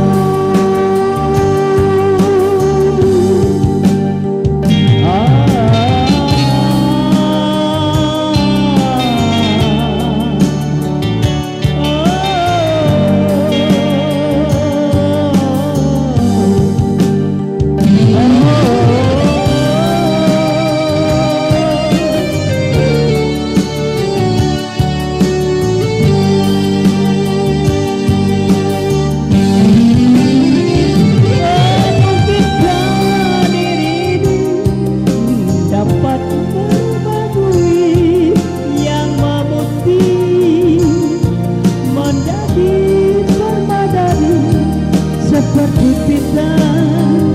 Seperti bintang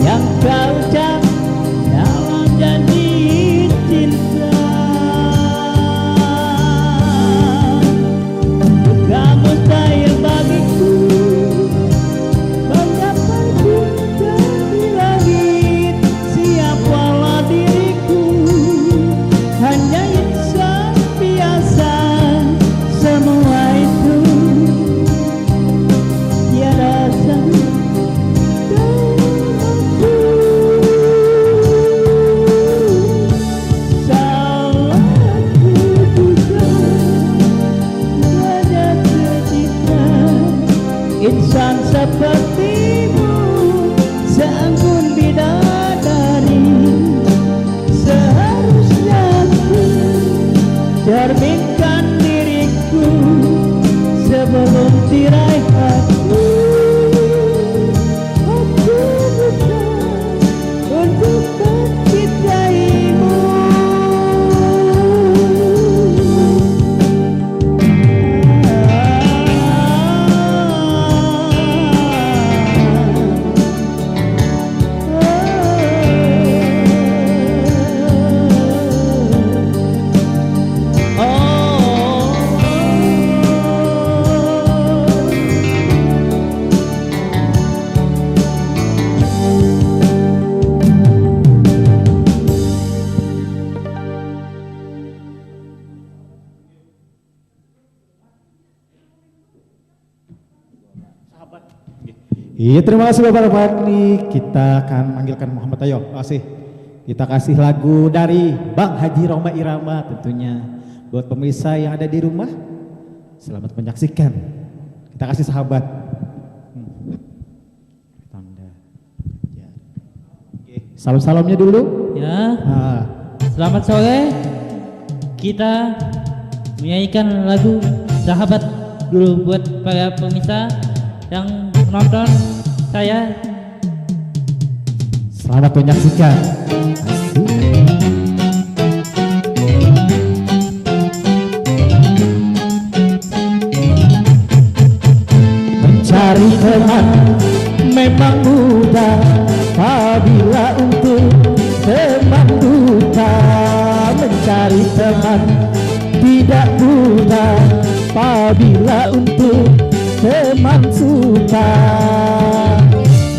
yang kau ucap dalam janji cinta. Duka mustahil bagiku menggapai bintang di langit. Siapalah diriku, hanya insan biasa. Semua itu tiada salahku juga banyak tercipta. Insan sepertimu seanggun bidadari, seharusnya aku cerminkan diriku sebelum tirai hati. Aku bukan untuk mencintaimu. Iya, terima kasih Bapak-Bapak. Nih kita akan manggilkan Muhammad Ayo. Terima kasih. Kita kasih lagu dari Bang Haji Roma Irama tentunya buat pemirsa yang ada di rumah. Selamat menyaksikan. Kita kasih sahabat. Tanda. Ya. Salam-salamnya dulu. Ya. Selamat sore kita menyanyikan lagu Sahabat dulu buat para pemirsa yang menonton saya. Selamat menyaksikan. Mencari teman memang mudah, apabila untuk teman duka. Mencari teman tidak mudah, apabila untuk teman suka.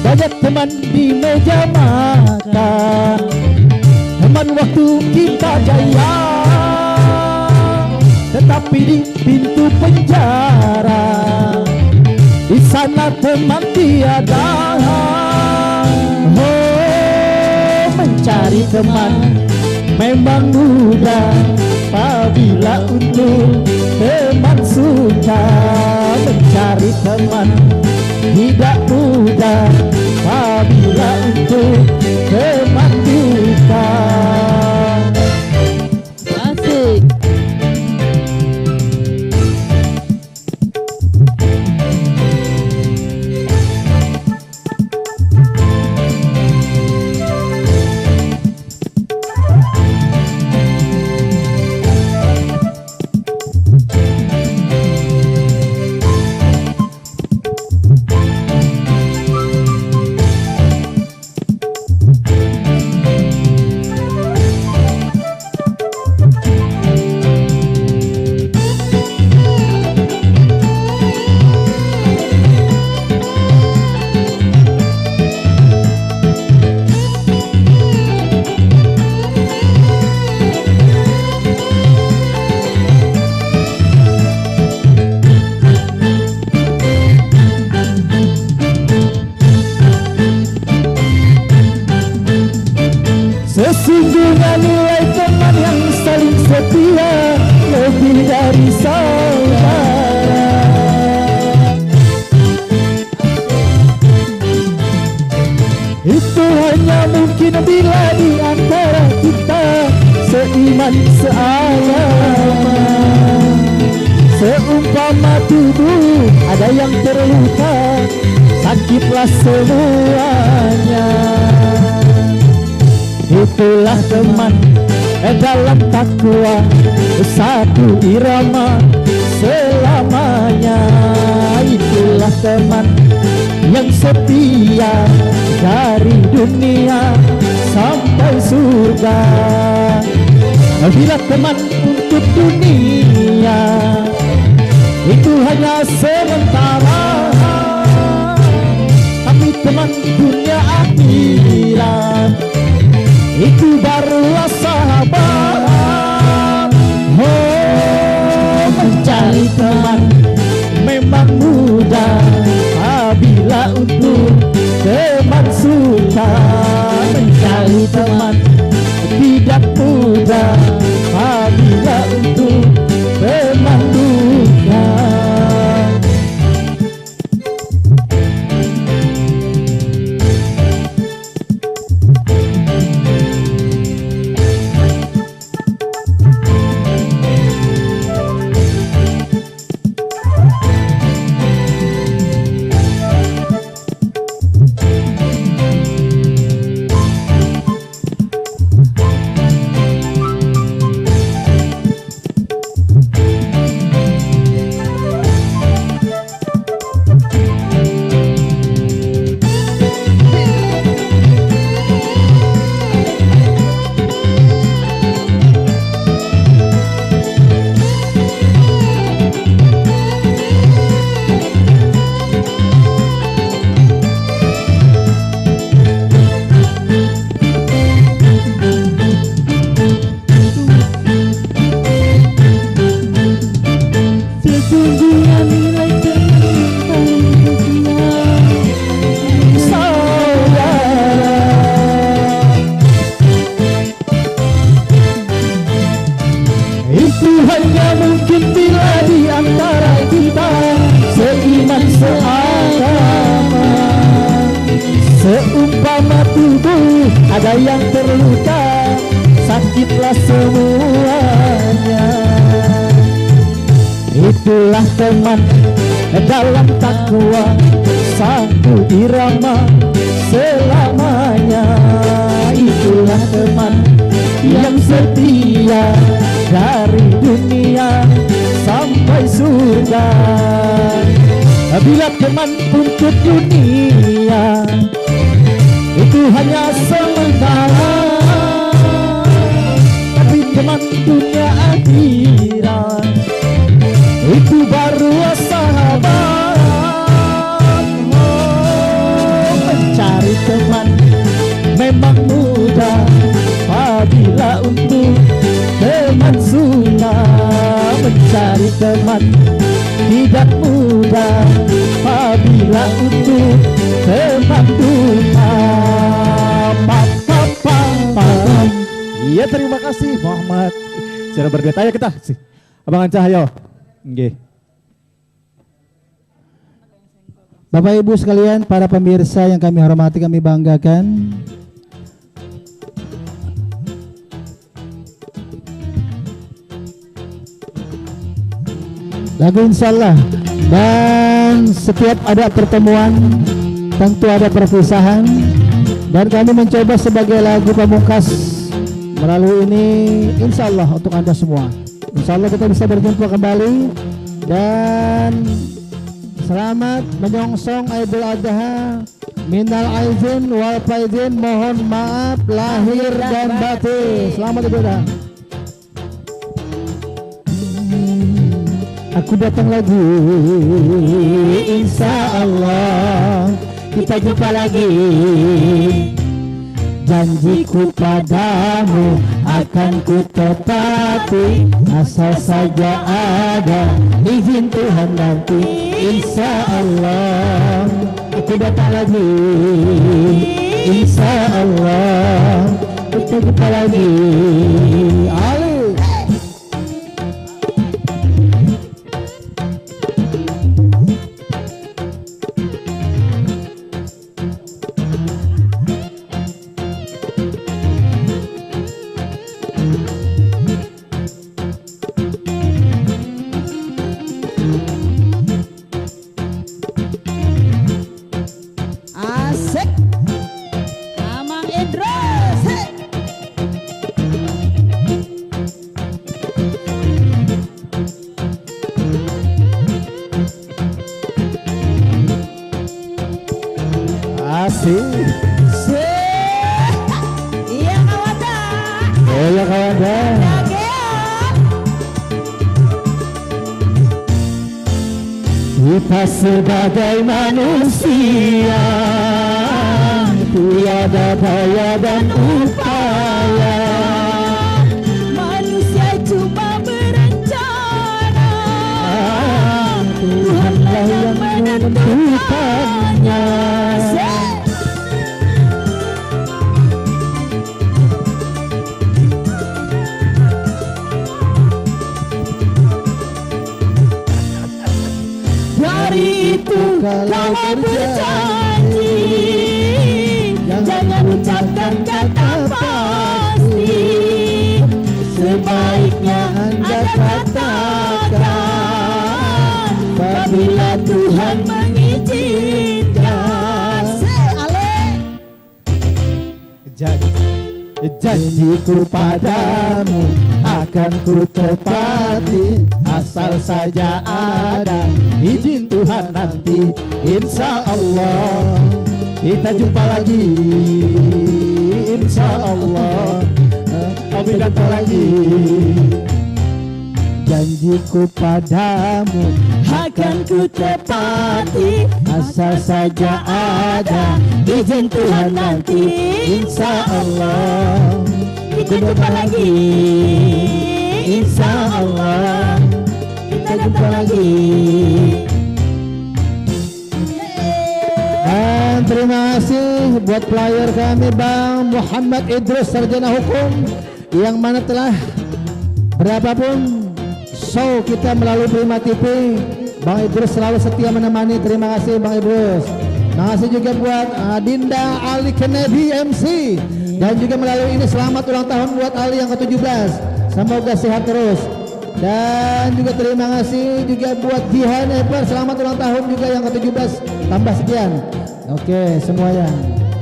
Banyak teman di meja makan, teman waktu kita jaya, tetapi di pintu penjara, di sana teman tiada. Oh, mencari teman memang mudah, apabila untuk teman suka. Mencari teman tidak mudah, apabila untuk teman duka. Asik. Sesungguhnya nilai teman yang saling setia lebih dari saudara. Itu hanya mungkin bila di antara kita seiman seagama. Seumpama tubuh ada yang terluka, sakitlah semuanya. Itulah teman dalam takwa, satu irama selamanya. Itulah teman yang setia dari dunia sampai surga. Bila teman untuk dunia itu hanya sementara, tapi teman dunia akhirat itu barulah sahabat. Oh, mencari teman memang mudah, apabila untuk teman suka. Mencari teman tidak mudah, apabila untuk teman duka. sakitlah semuanya. Itulah teman dalam takwa, satu irama selamanya. Itulah teman yang setia dari dunia sampai surga. Bila teman untuk dunia itu hanya sementara, tapi teman dunia akhirat itu baru sahabat. Mencari teman memang mudah, apabila untuk teman sunnah. Mencari teman tidak mudah, apabila untuk teman dunia. Iya, terima kasih Muhammad. Secara bergerak ayo kita sih. Abang Cahyo. Nggih. Bapak Ibu sekalian, para pemirsa yang kami hormati, kami banggakan, lagu insyaallah, dan setiap ada pertemuan tentu ada perpisahan, dan kami mencoba sebagai lagu pamungkas melalui ini insyaallah untuk Anda semua. Insyaallah kita bisa berjumpa kembali, dan selamat menyongsong Idul Adha. Minal aizin wal faizin, mohon maaf lahir dan batin. Selamat Idul Adha. Aku datang lagi, insyaallah kita jumpa lagi. Janjiku padamu akan ku tepati, asal saja ada izin Tuhan nanti. Insyaallah aku datang lagi, insyaallah kita jumpa lagi. Ali. Asik, Amang Idrus. Asik. Iya kawan. Iya kawan. Kita sebagai manusia tiada daya dan upaya. Manusia cuma berencana, Tuhanlah yang menentukannya. Dari itu kalau berjanji, jangan ucapkan kata pasti. Sebaiknya Anda katakan apabila Tuhan mengizinkan. Janjiku padamu akan ku tepati, asal saja ada izin Tuhan nanti. Insya Allah kita jumpa lagi, insya Allah kami datang lagi. Janjiku padamu akan ku tepati, asal saja ada izin Tuhan nanti. Insya Allah kita jumpa lagi, insya Allah kita jumpa lagi. Dan terima kasih buat player kami Bang Muhammad Idrus, sarjana hukum, yang mana telah berapapun show kita melalui Prima TV, Bang Idrus selalu setia menemani. Terima kasih Bang Idrus. Terima kasih juga buat Dinda Ali Kennedy MC Dan juga melalui ini selamat ulang tahun buat Ali yang ke-17. Semoga sehat terus. Dan juga terima kasih juga buat Jihan Eper, selamat ulang tahun juga yang ke-17 tambah sekian. Oke semuanya.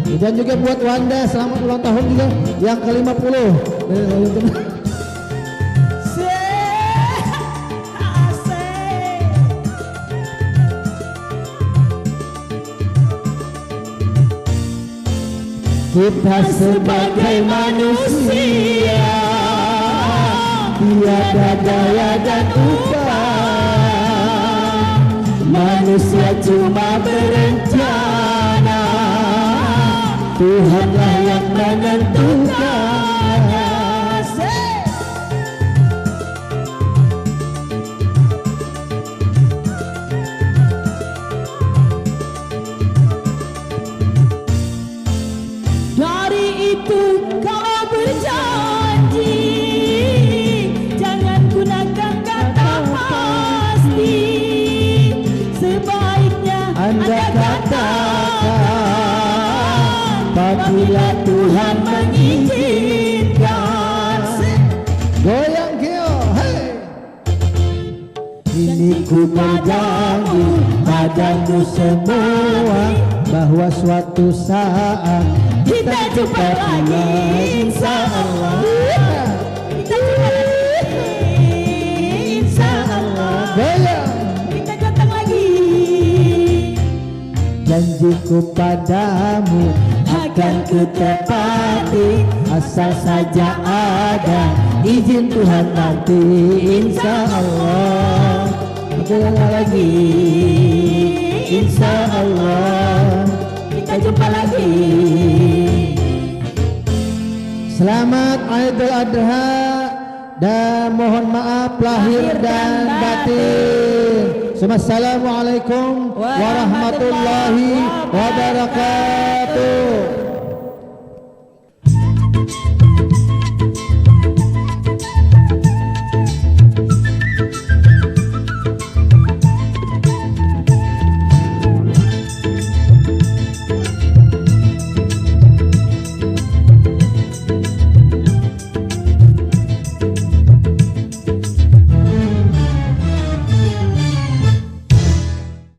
Dan juga buat Wanda selamat ulang tahun juga yang ke-50. Kita sebagai manusia tiada daya dan upaya, manusia cuma berencana, Tuhanlah yang menentukannya. Dari itu kau berjanji, jangan gunakan kata pasti. Sebaiknya Anda katakan apabila Tuhan mengizinkan. Goyang Kio, hey. Ini ku berjanji padamu semua bahwa suatu saat kita jumpa lagi, insya Allah. Kita jumpa lagi, insya Allah. Kita datang lagi. Janjiku padamu akan kutepati, asal saja ada izin Tuhan nanti, insya Allah. Kita lagi, insya Allah. Kita jumpa lagi. Selamat Idul Adha dan mohon maaf lahir dan batin. Assalamualaikum warahmatullahi wabarakatuh.